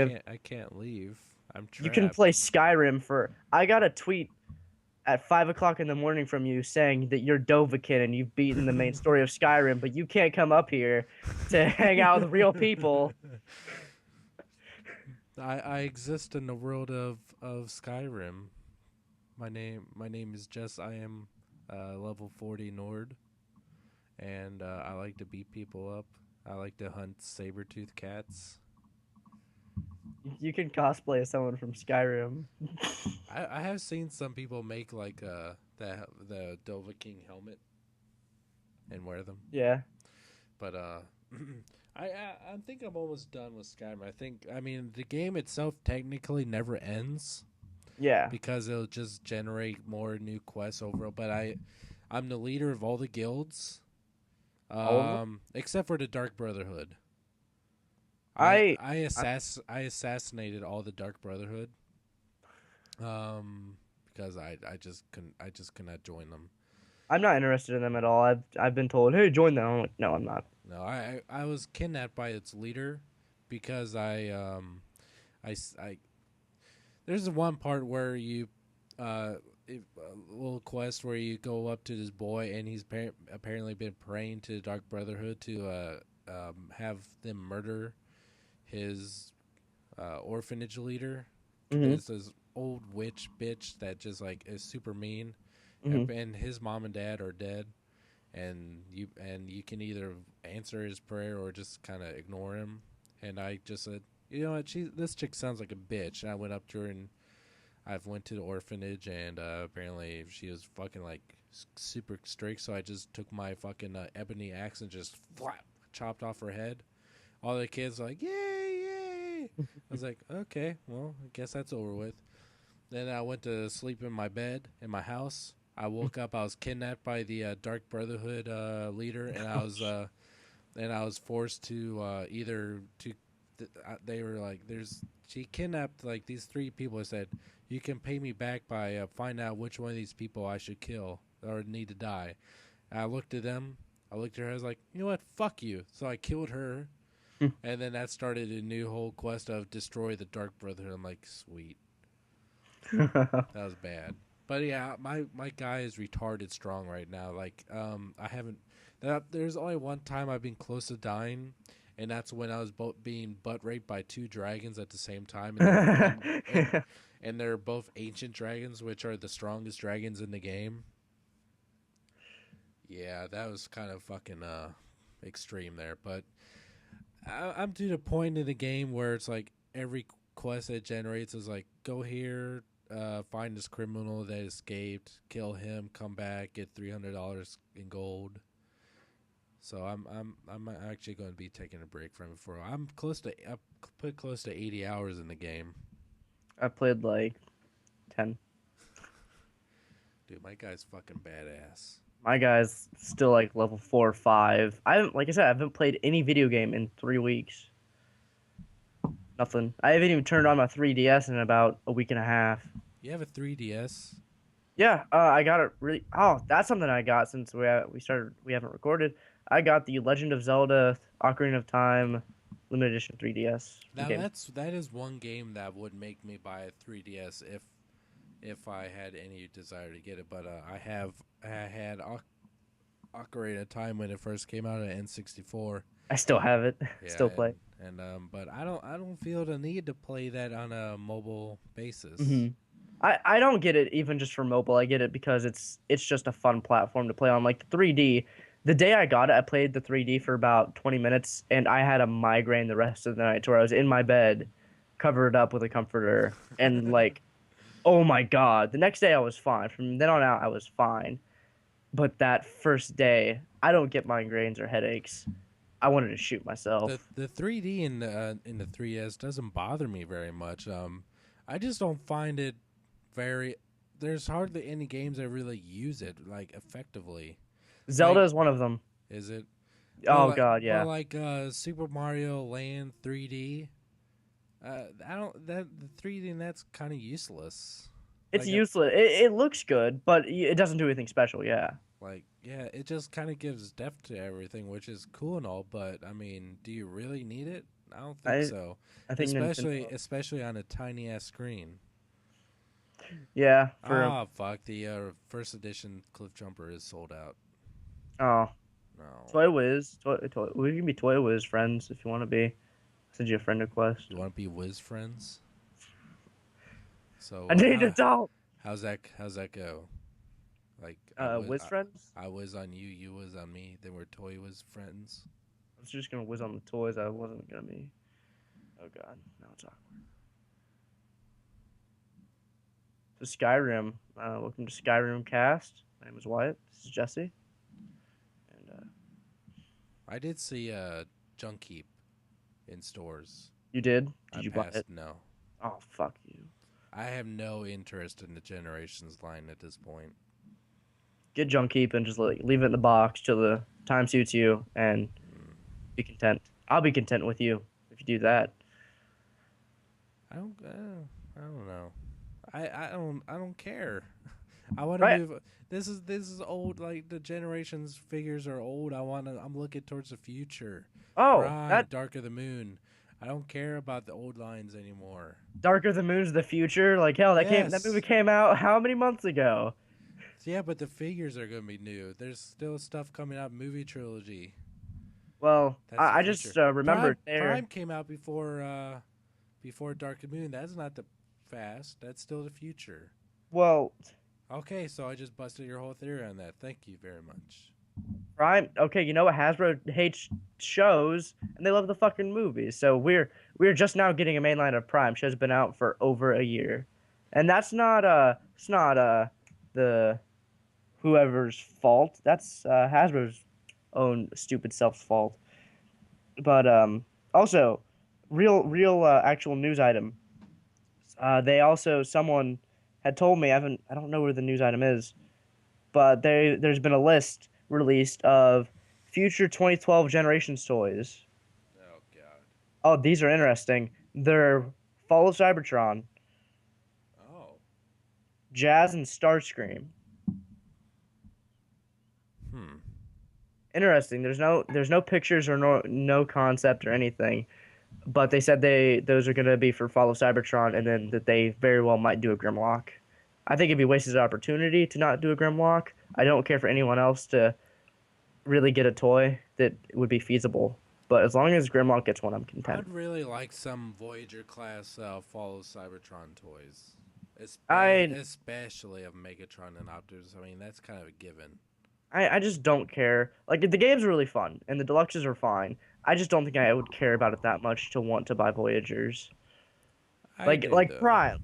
can't leave. I'm trapped. You can play Skyrim for. I got a tweet at 5 o'clock in the morning from you saying that you're Dovahkiin and you've beaten the main story of Skyrim, but you can't come up here to hang out with real people. I exist in the world of Skyrim. My name is Jess. I am level 40 Nord, and I like to beat people up. I like to hunt saber-toothed cats. You can cosplay as someone from Skyrim. I have seen some people make like the Dovahkiin helmet. and wear them. Yeah. But I think I'm almost done with Skyrim. I mean the game itself technically never ends Yeah. because it'll just generate more new quests overall. But I'm the leader of all the guilds, All of them. except for the Dark Brotherhood. I, I I assassinated all the Dark Brotherhood, because I just could not join them. I'm not interested in them at all. I've been told, hey, join them. I'm like, no, I'm not. No, I was kidnapped by its leader because I there's one part where you a little quest where you go up to this boy and he's apparently been praying to the Dark Brotherhood to have them murder his orphanage leader. Hmm. There's this old witch bitch that just like is super mean, Hmm. and his mom and dad are dead, and you can either answer his prayer or just kind of ignore him. And I just said, you know what, this chick sounds like a bitch. And I went up to her and I've went to the orphanage, and apparently she was fucking like super strict. So I just took my fucking ebony axe and just chopped off her head. All the kids were like, yay, yay. I was like, okay, well, I guess that's over with. Then I went to sleep in my bed in my house. I woke up. I was kidnapped by the Dark Brotherhood leader, and I was forced to either to. They were like, "There's." She kidnapped like these three people. I said, "You can pay me back by find out which one of these people I should kill or need to die." And I looked at them. I looked at her. I was like, "You know what? Fuck you." So I killed her, and then that started a new whole quest of destroy the Dark Brotherhood. I'm like, sweet. That was bad. But yeah, my guy is retarded strong right now. Like, I haven't. There's only one time I've been close to dying, and that's when I was being butt raped by two dragons at the same time, and they're both ancient dragons, which are the strongest dragons in the game. Yeah, that was kind of fucking extreme there. But I'm to the point in the game where it's like every quest it generates is like, go here, find this criminal that escaped, kill him, come back, get $300 in gold. So I'm actually going to be taking a break from it for a while. I put close to 80 hours in the game. I played like 10. Dude, my guy's fucking badass. My guy's still like level 4 or 5. I haven't, like I said, I haven't played any video game in 3 weeks. Nothing. I haven't even turned on my 3DS in about a week and a half. You have a 3DS? Yeah, I got it really. Oh, that's something I got since we haven't recorded. I got the Legend of Zelda Ocarina of Time limited edition 3DS Now game. that is one game that would make me buy a 3DS if I had any desire to get it. But I had Ocarina of Time when it first came out at N64. I still have it. Yeah, Still play. but I don't feel the need to play that on a mobile basis. Hmm. I don't get it even just for mobile. I get it because it's just a fun platform to play on. Like the 3D, the day I got it, I played the 3D for about 20 minutes and I had a migraine the rest of the night to where I was in my bed, covered up with a comforter, and like, oh my God. The next day I was fine. From then on out I was fine. But that first day, I don't get migraines or headaches. I wanted to shoot myself. The 3D in the 3S doesn't bother me very much. I just don't find it very. There's hardly any games that really use it like effectively. Zelda Like, is one of them. is it? Oh God, But yeah. like Super Mario Land 3D. I don't that the 3D and that's kind of useless. It's Like useless. It looks good, but it doesn't do anything special. Yeah. yeah, it just kind of gives depth to everything, which is cool and all. But I mean, do you really need it? I don't think I so. I think Nintendo. Especially on a tiny ass screen. Yeah. For Ah, fuck. The first edition Cliffjumper is sold out. oh, No. Toy Wiz. We can be Toy Wiz friends if you want to be. Send you a friend request. You want to be Wiz friends? So I need to talk. how's that go? Like Wiz friends. I was on you, you was on me. Then we're Toy Wiz friends. I was just gonna whiz on the toys. I wasn't gonna be. Oh God, now it's awkward. So Skyrim. Welcome to Skyrim Cast. My name is Wyatt. This is Jesse. And I did see Junk Heap in stores. You did? I Did you buy passed it? no. Oh, fuck you. I have no interest in the Generations line at this point. Get junk keep and just leave it in the box till the time suits you and Mm. be content. I'll be content with you if you do that. I don't know. I don't care. I want to Right. move. This is old. Like the Generations figures are old. I'm looking towards the future. Oh, Prime, that Dark of the Moon. I don't care about the old lines anymore. Darker the Moon's the future. Like hell, that movie Yes. came out how many months ago? Yeah, but the figures are gonna be new. There's still stuff coming out. Movie trilogy. Well, That's the I future. just remembered there. Prime came out before Dark of the Moon. That's not the fast. That's still the future. Well, Okay, so I just busted your whole theory on that. Thank you very much. Prime. Okay, you know what? Hasbro hates shows, and they love the fucking movies. So we're just now getting a mainline of Prime. Show's been out for over a year, and that's not it's not the whoever's fault. That's Hasbro's own stupid self's fault. But also, real actual news item. They also someone had told me I don't know where the news item is, but there's been a list released of future 2012 generations toys. Oh God. Oh, these are interesting. They're Fall of Cybertron, Oh. Jazz, and Starscream. Hmm. Interesting. There's no pictures or no concept or anything, but they said those are gonna be for Fall of Cybertron, and then that they very well might do a Grimlock. I think it'd be wasted opportunity to not do a Grimlock. I don't care for anyone else to really get a toy that would be feasible, but as long as Grimlock gets one, I'm content. I'd really like some Voyager class Fall of Cybertron toys. I Especially of Megatron and Optimus. I mean, that's kind of a given. I just don't care. Like the game's really fun and the deluxes are fine. I just don't think I would care about it that much to want to buy Voyagers. I Like do though. Prime.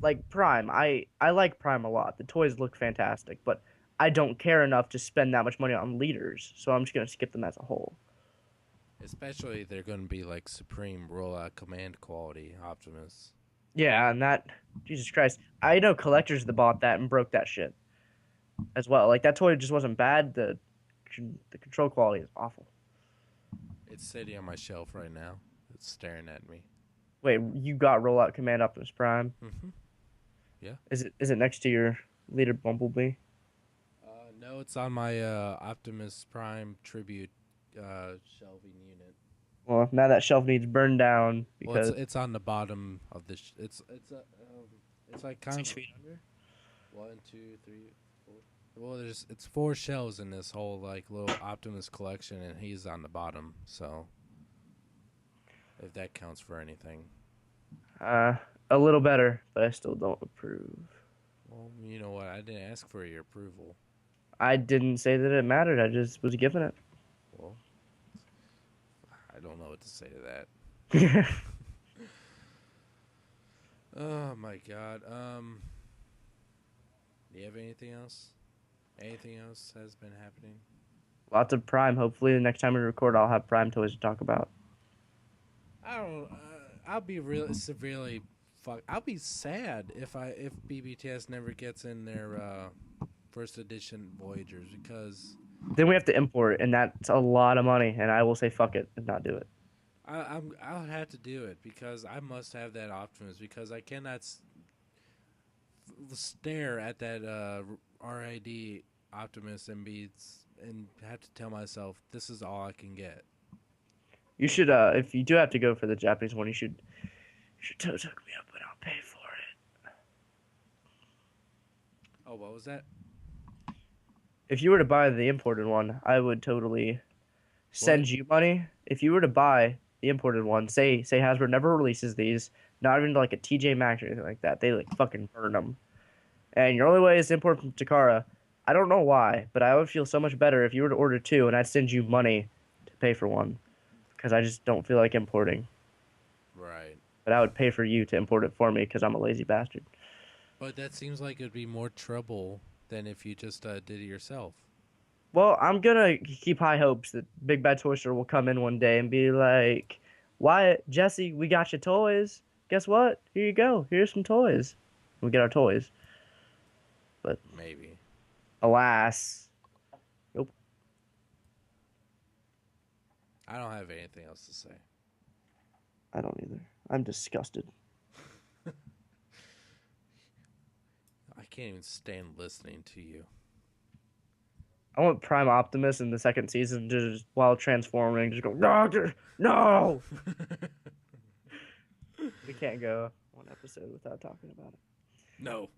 I like Prime a lot. The toys look fantastic, but I don't care enough to spend that much money on leaders, so I'm just gonna skip them as a whole. Especially they're going to be like supreme rollout command quality Optimus. Yeah, and that Jesus Christ, I know collectors that bought that and broke that shit as well. Like that toy just wasn't bad. The control quality is awful. It's sitting on my shelf right now. It's staring at me. Wait, you got Rollout Command Optimus Prime? Mm-hmm. Yeah. Is it next to your leader Bumblebee? No, it's on my Optimus Prime tribute shelving unit. Well, now that shelf needs burned down Well, because it's on the bottom of the. It's like kind 6 feet of under. 1, 2, 3, 4. Well, it's 4 shelves in this whole like little Optimus collection, and he's on the bottom. So, if that counts for anything. A little better, but I still don't approve. Well, you know what? I didn't ask for your approval. I didn't say that it mattered. I just was giving it. Well, I don't know what to say to that. Lots Oh my God. Do you have anything else? Anything else has been happening? of Prime. Hopefully, the next time we record, I'll have Prime toys to talk about. I don't. I'll be really severely. I'll be sad if BBTS never gets in their first edition Voyagers because Then we have to import, and that's a lot of money. And I will say fuck it and not do it. I'll have to do it because I must have that Optimus because I cannot stare at that RID Optimus and have to tell myself this is all I can get. You should, if you do have to go for the Japanese one, you should hook me up and I'll pay for it. Oh, what was that? If you were to buy the imported one, I would totally send you money. If you were to buy the imported one, say Hasbro never releases these, not even like a TJ Maxx or anything like that. They like fucking burn them. And your only way is to import from Takara. I don't know why, but I would feel so much better if you were to order two and I'd send you money to pay for one. Because I just don't feel like importing. Right. But I would pay for you to import it for me because I'm a lazy bastard. But that seems like it'd be more trouble than if you just did it yourself. Well, I'm gonna keep high hopes that Big Bad Toy Store will come in one day and be like, Wyatt, Jesse, we got your toys. Guess what? Here you go. Here's some toys. We get our toys. But Maybe. alas, nope. I don't have anything else to say. I don't either. I'm disgusted. I can't even stand listening to you. I want Prime Optimus in the second season to just, while transforming, just go, no, no! We can't go one episode without talking about it. No.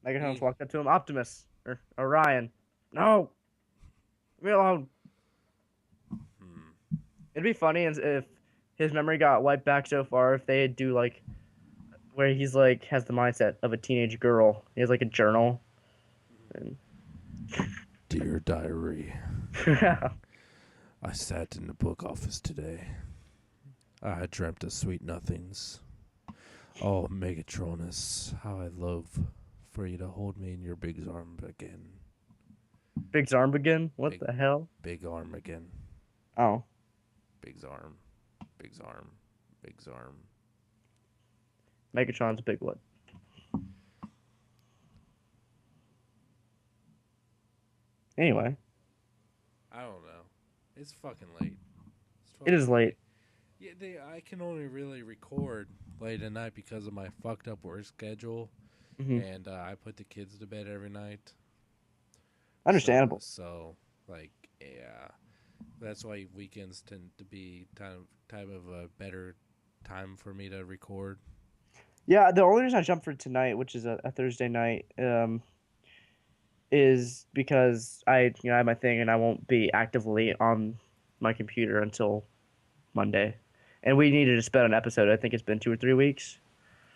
Megatron's walked up to him, Optimus, or Orion. No! Leave me alone. It'd be funny if his memory got wiped back so far if they do like where he's like has the mindset of a teenage girl. He has like a journal. And... Dear diary. I sat in the book office today. I dreamt of sweet nothings. Oh, Megatronus, how I love for you to hold me in your big arm again. Big arm again? What the hell? Big arm again. Oh. Big arm. Big arm. Big arm. Megatron's big what? Anyway. I don't know. It's fucking late. It is late. Yeah, I can only really record late at night because of my fucked up work schedule. Mm-hmm. And I put the kids to bed every night. Understandable. So like, yeah. That's why weekends tend to be time of a better time for me to record. Yeah, the only reason I jumped for tonight, which is a Thursday night, is because I have my thing and I won't be actively on my computer until Monday, and we needed to spend an episode. I think it's been 2 or 3 weeks.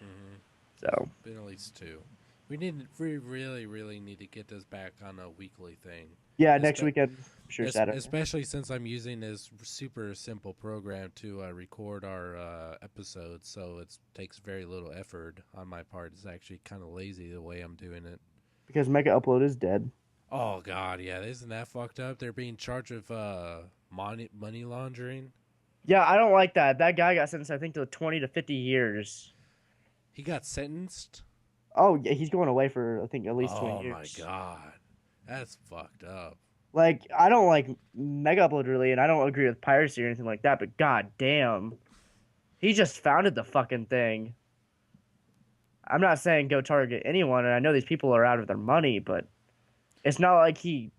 Mm-hmm. So it's been at least 2. We really need to get this back on a weekly thing. Yeah, next weekend, sure, Saturday. Especially since I'm using this super simple program to record our episodes, so it takes very little effort on my part. It's actually kind of lazy the way I'm doing it. Because Mega Upload is dead. Oh, God, yeah. Isn't that fucked up? They're being charged with money laundering. Yeah, I don't like that. That guy got sentenced, I think, to 20 to 50 years. He got sentenced? Oh, yeah, he's going away for, I think, at least 20 years. Oh, my God. That's fucked up. Like, I don't like Mega Upload, really, and I don't agree with piracy or anything like that, but god damn. He just founded the fucking thing. I'm not saying go target anyone, and I know these people are out of their money, but it's not like he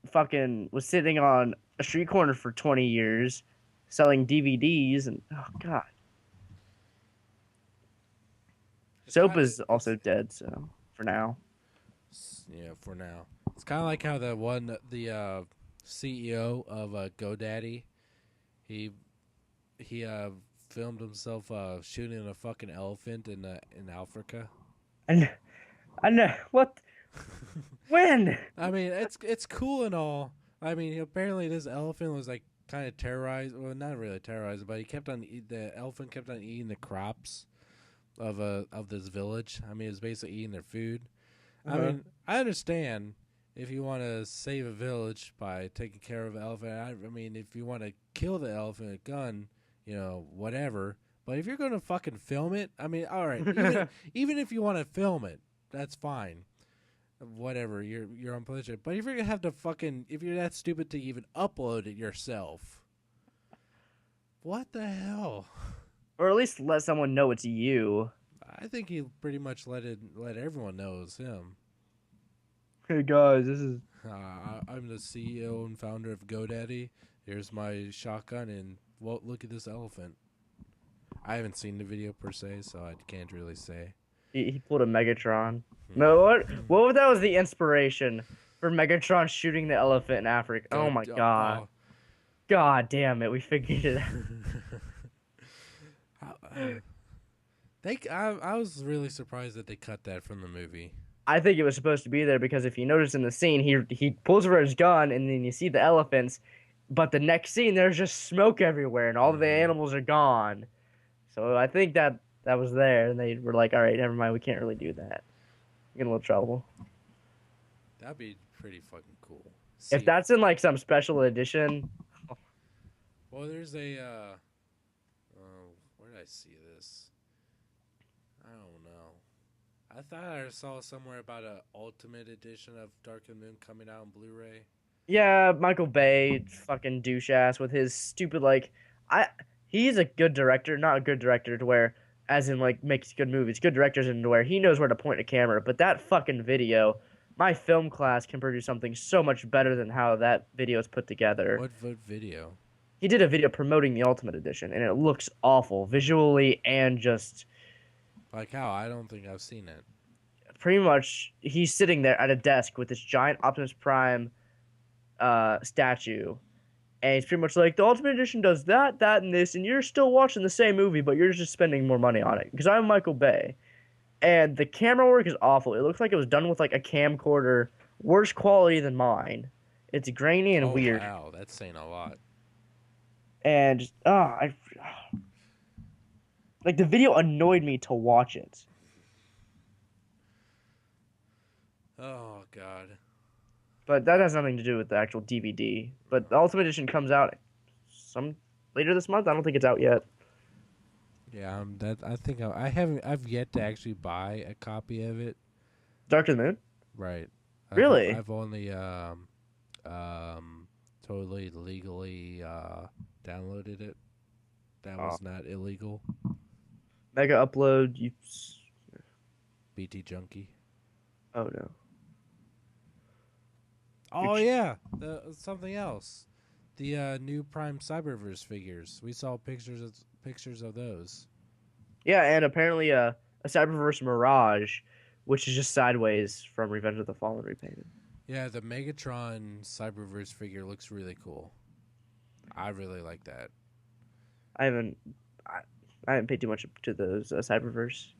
fucking was sitting on a street corner for 20 years selling DVDs, and, oh, God. Soap is also dead, so, for now. Yeah, for now. It's kind of like how the CEO of GoDaddy, he filmed himself shooting a fucking elephant in Africa. I know what? When? I mean, it's cool and all. I mean, apparently this elephant was like kind of terrorized. Well, not really terrorized, but the elephant kept on eating the crops of this village. I mean, it's basically eating their food. I mean, I understand if you want to save a village by taking care of an elephant. I mean, if you want to kill the elephant with a gun, whatever. But if you're going to fucking film it, I mean, all right. Even if you want to film it, that's fine. Whatever, you're on pleasure. But if you're going to have to if you're that stupid to even upload it yourself, what the hell? Or at least let someone know it's you. I think he pretty much let everyone know it's him. Hey guys, this is... I'm the CEO and founder of GoDaddy. Here's my shotgun, and look at this elephant. I haven't seen the video per se, so I can't really say. He pulled a Megatron. No, what if that was the inspiration for Megatron shooting the elephant in Africa? Oh my god. Oh. God damn it, we figured it out. I was really surprised that they cut that from the movie. I think it was supposed to be there because if you notice in the scene, he pulls over his gun and then you see the elephants, but the next scene there's just smoke everywhere and all of the animals are gone. So I think that was there, and they were like, all right, never mind, we can't really do that. Get in a little trouble. That'd be pretty fucking cool. If See, that's in like some special edition, well, there's a. Where did I see this? I don't know. I thought I saw somewhere about a ultimate edition of Dark of the Moon coming out on Blu-ray. yeah, Michael Bay, fucking douche ass with his stupid like, I he's a good director, not a good director to where, as in like makes good movies, good directors in where he knows where to point a camera. But that fucking video, my film class can produce something so much better than how that video is put together. What video? He did a video promoting the Ultimate Edition, and it looks awful visually and just Like how? I don't think I've seen it. pretty much he's sitting there at a desk with this giant Optimus Prime statue, and he's pretty much like the Ultimate Edition does that, that, and this, and you're still watching the same movie, but you're just spending more money on it because I'm Michael Bay, and the camera work is awful. It looks like it was done with like a camcorder, worse quality than mine. It's grainy and weird. Wow, that's saying a lot. And just, like the video annoyed me to watch it. Oh god. But that has nothing to do with the actual DVD. But the Ultimate Edition comes out some later this month. I don't think it's out yet. Yeah, I think I've yet to actually buy a copy of it. Dark of the Moon? Right. Really? I've only totally legally downloaded it. That was not illegal. Mega Upload. BT Junkie. Oh no. Oh yeah, something else. The new Prime Cyberverse figures. We saw pictures of those. Yeah, and apparently a Cyberverse Mirage, which is just sideways from Revenge of the Fallen repainted. Yeah, the Megatron Cyberverse figure looks really cool. I really like that. I haven't paid too much to those Cyberverse.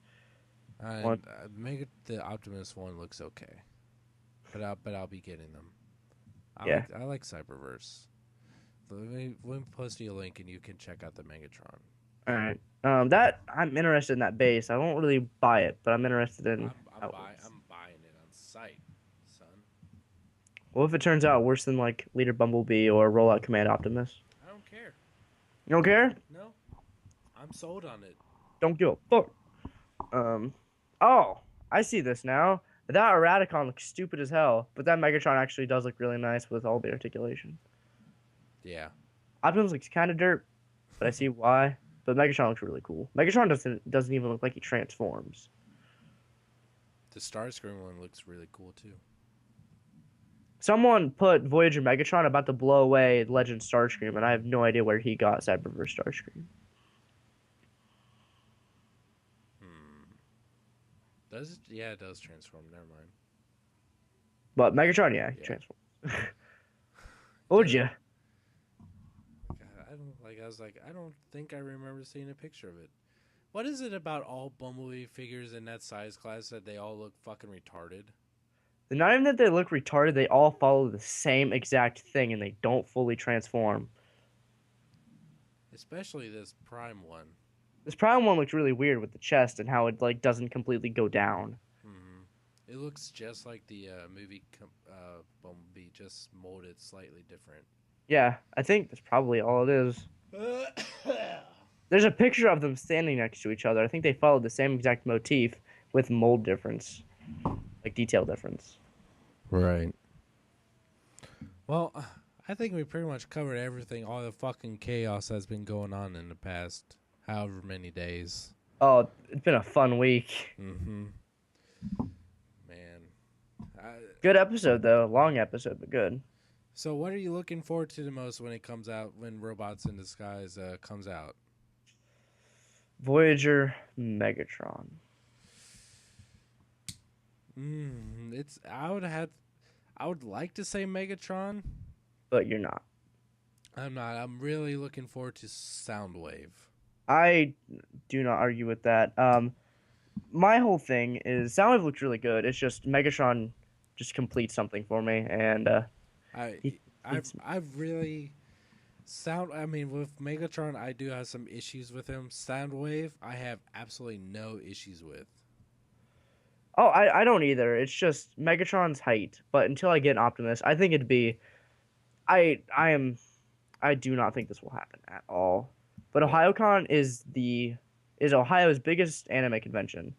The Optimus one looks okay, but I'll be getting them. I like Cyberverse. Let me post you a link and you can check out the Megatron. All right. That I'm interested in that base. I won't really buy it, but I'm interested in. I'm buying it on site, son. What if it turns out worse than like Leader Bumblebee or Rollout Command Optimus? I don't care. You don't care? No, I'm sold on it. Don't give a fuck. Oh, I see this now. That Eradicon looks stupid as hell, but that Megatron actually does look really nice with all the articulation. Yeah. Optimus looks kind of dirt, but I see why. But Megatron looks really cool. Megatron doesn't even look like he transforms. The Starscream one looks really cool too. Someone put Voyager Megatron about to blow away Legend Starscream, and I have no idea where he got Cyberverse Starscream. Does it? Yeah, it does transform. Never mind. But Megatron, yeah, he transforms. What would you? I don't think I remember seeing a picture of it. What is it about all Bumblebee figures in that size class that they all look fucking retarded? Not even that they look retarded, they all follow the same exact thing and they don't fully transform. Especially this Prime one. This Prime one looks really weird with the chest and how it like doesn't completely go down. Mm-hmm. It looks just like the movie Bumblebee, just molded slightly different. Yeah, I think that's probably all it is. There's a picture of them standing next to each other. I think they followed the same exact motif with mold difference, like detail difference. Right. Well, I think we pretty much covered everything. All the fucking chaos that's been going on in the past however many days. Oh, it's been a fun week. Mm-hmm. Man. Good episode, though. Long episode, but good. So what are you looking forward to the most when it comes out, when Robots in Disguise comes out? Voyager Megatron. I would like to say Megatron, but you're not. I'm not. I'm really looking forward to Soundwave. I do not argue with that. My whole thing is Soundwave looks really good. It's just Megatron just completes something for me, and I've really I mean, with Megatron, I do have some issues with him. Soundwave, I have absolutely no issues with. Oh, I don't either. It's just Megatron's height. But until I get an Optimus, I think it'd be. I am. I do not think this will happen at all. But Well, OhioCon is Ohio's biggest anime convention.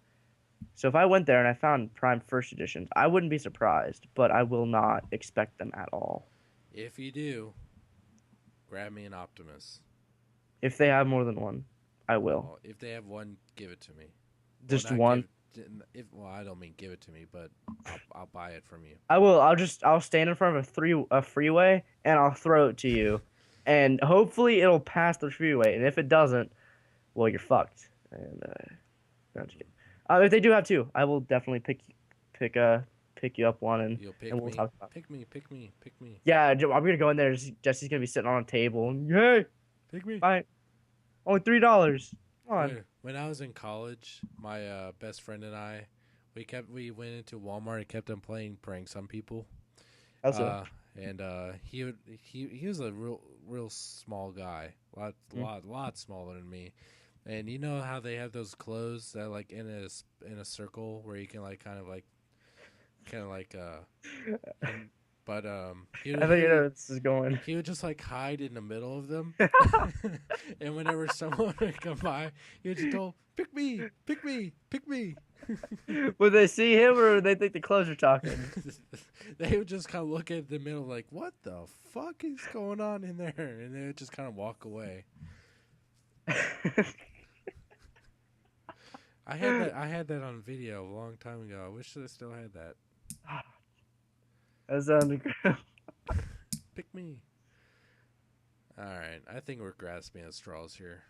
So if I went there and I found Prime First Editions, I wouldn't be surprised, but I will not expect them at all. if you do, grab me an Optimus. If they have more than one, I will. Well, if they have one, give it to me. Well, Just not one. if well, I don't mean give it to me, but I'll buy it from you. I will. I'll stand in front of a freeway and I'll throw it to you, and hopefully it'll pass the freeway. And if it doesn't, well, you're fucked. And no, I'm just kidding. If they do have two, I will definitely pick pick you up one You'll pick and we'll me. talk about. Pick me. Pick me. Pick me. Yeah, I'm gonna go in there. Jesse's gonna be sitting on a table. And, hey, Pick me. bye. Only $3. Come on. When I was in college, my best friend and I, we went into Walmart and kept on playing pranks on people. Also, And he was a real small guy, lot smaller than me. And you know how they have those clothes that like in a circle where you can like kind of like and- but he I would, think he you know would where this is going. he would just like hide in the middle of them. And whenever someone would come by, he would just go, pick me, pick me, pick me. Would they see him or would they think the clothes are talking? They would just kind of look at the middle like, what the fuck is going on in there? And they would just kind of walk away. I had that on video a long time ago. I wish I still had that. As Pick me. All right, I think we're grasping at straws here.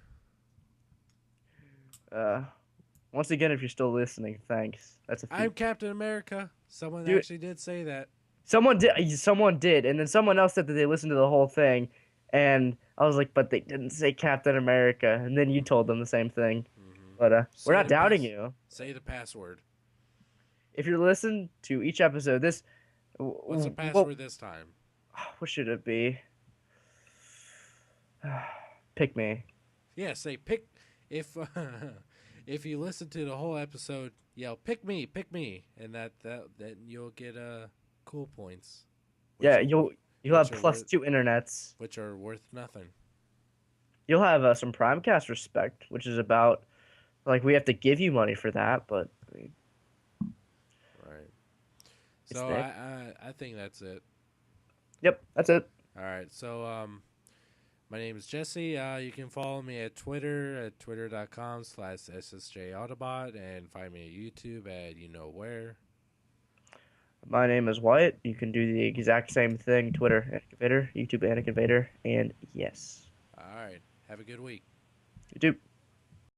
once again, if you're still listening, thanks. That's a feat. I'm Captain America. Someone Dude. actually did say that. Someone did, and then someone else said that they listened to the whole thing, and I was like, but they didn't say Captain America, and then you told them the same thing. Mm-hmm. But Say we're not the doubting pass- you. Say the password. If you're listening to each episode, What's the password this time? What should it be? Pick me. Yeah, say pick. If if you listen to the whole episode, yell "pick me, and that you'll get cool points. Yeah, you'll have which are plus worth- 2 internets. which are worth nothing. You'll have some Primecast respect, which is about like we have to give you money for that, but I mean, Right. It's So there. I think that's it. yep, that's it. All right. So my name is Jesse. You can follow me at Twitter at twitter.com/ssjautobot and find me at YouTube at you know where. My name is Wyatt. You can do the exact same thing: Twitter, Anakin Vader, YouTube, Anakin Vader, and yes, All right. Have a good week. YouTube.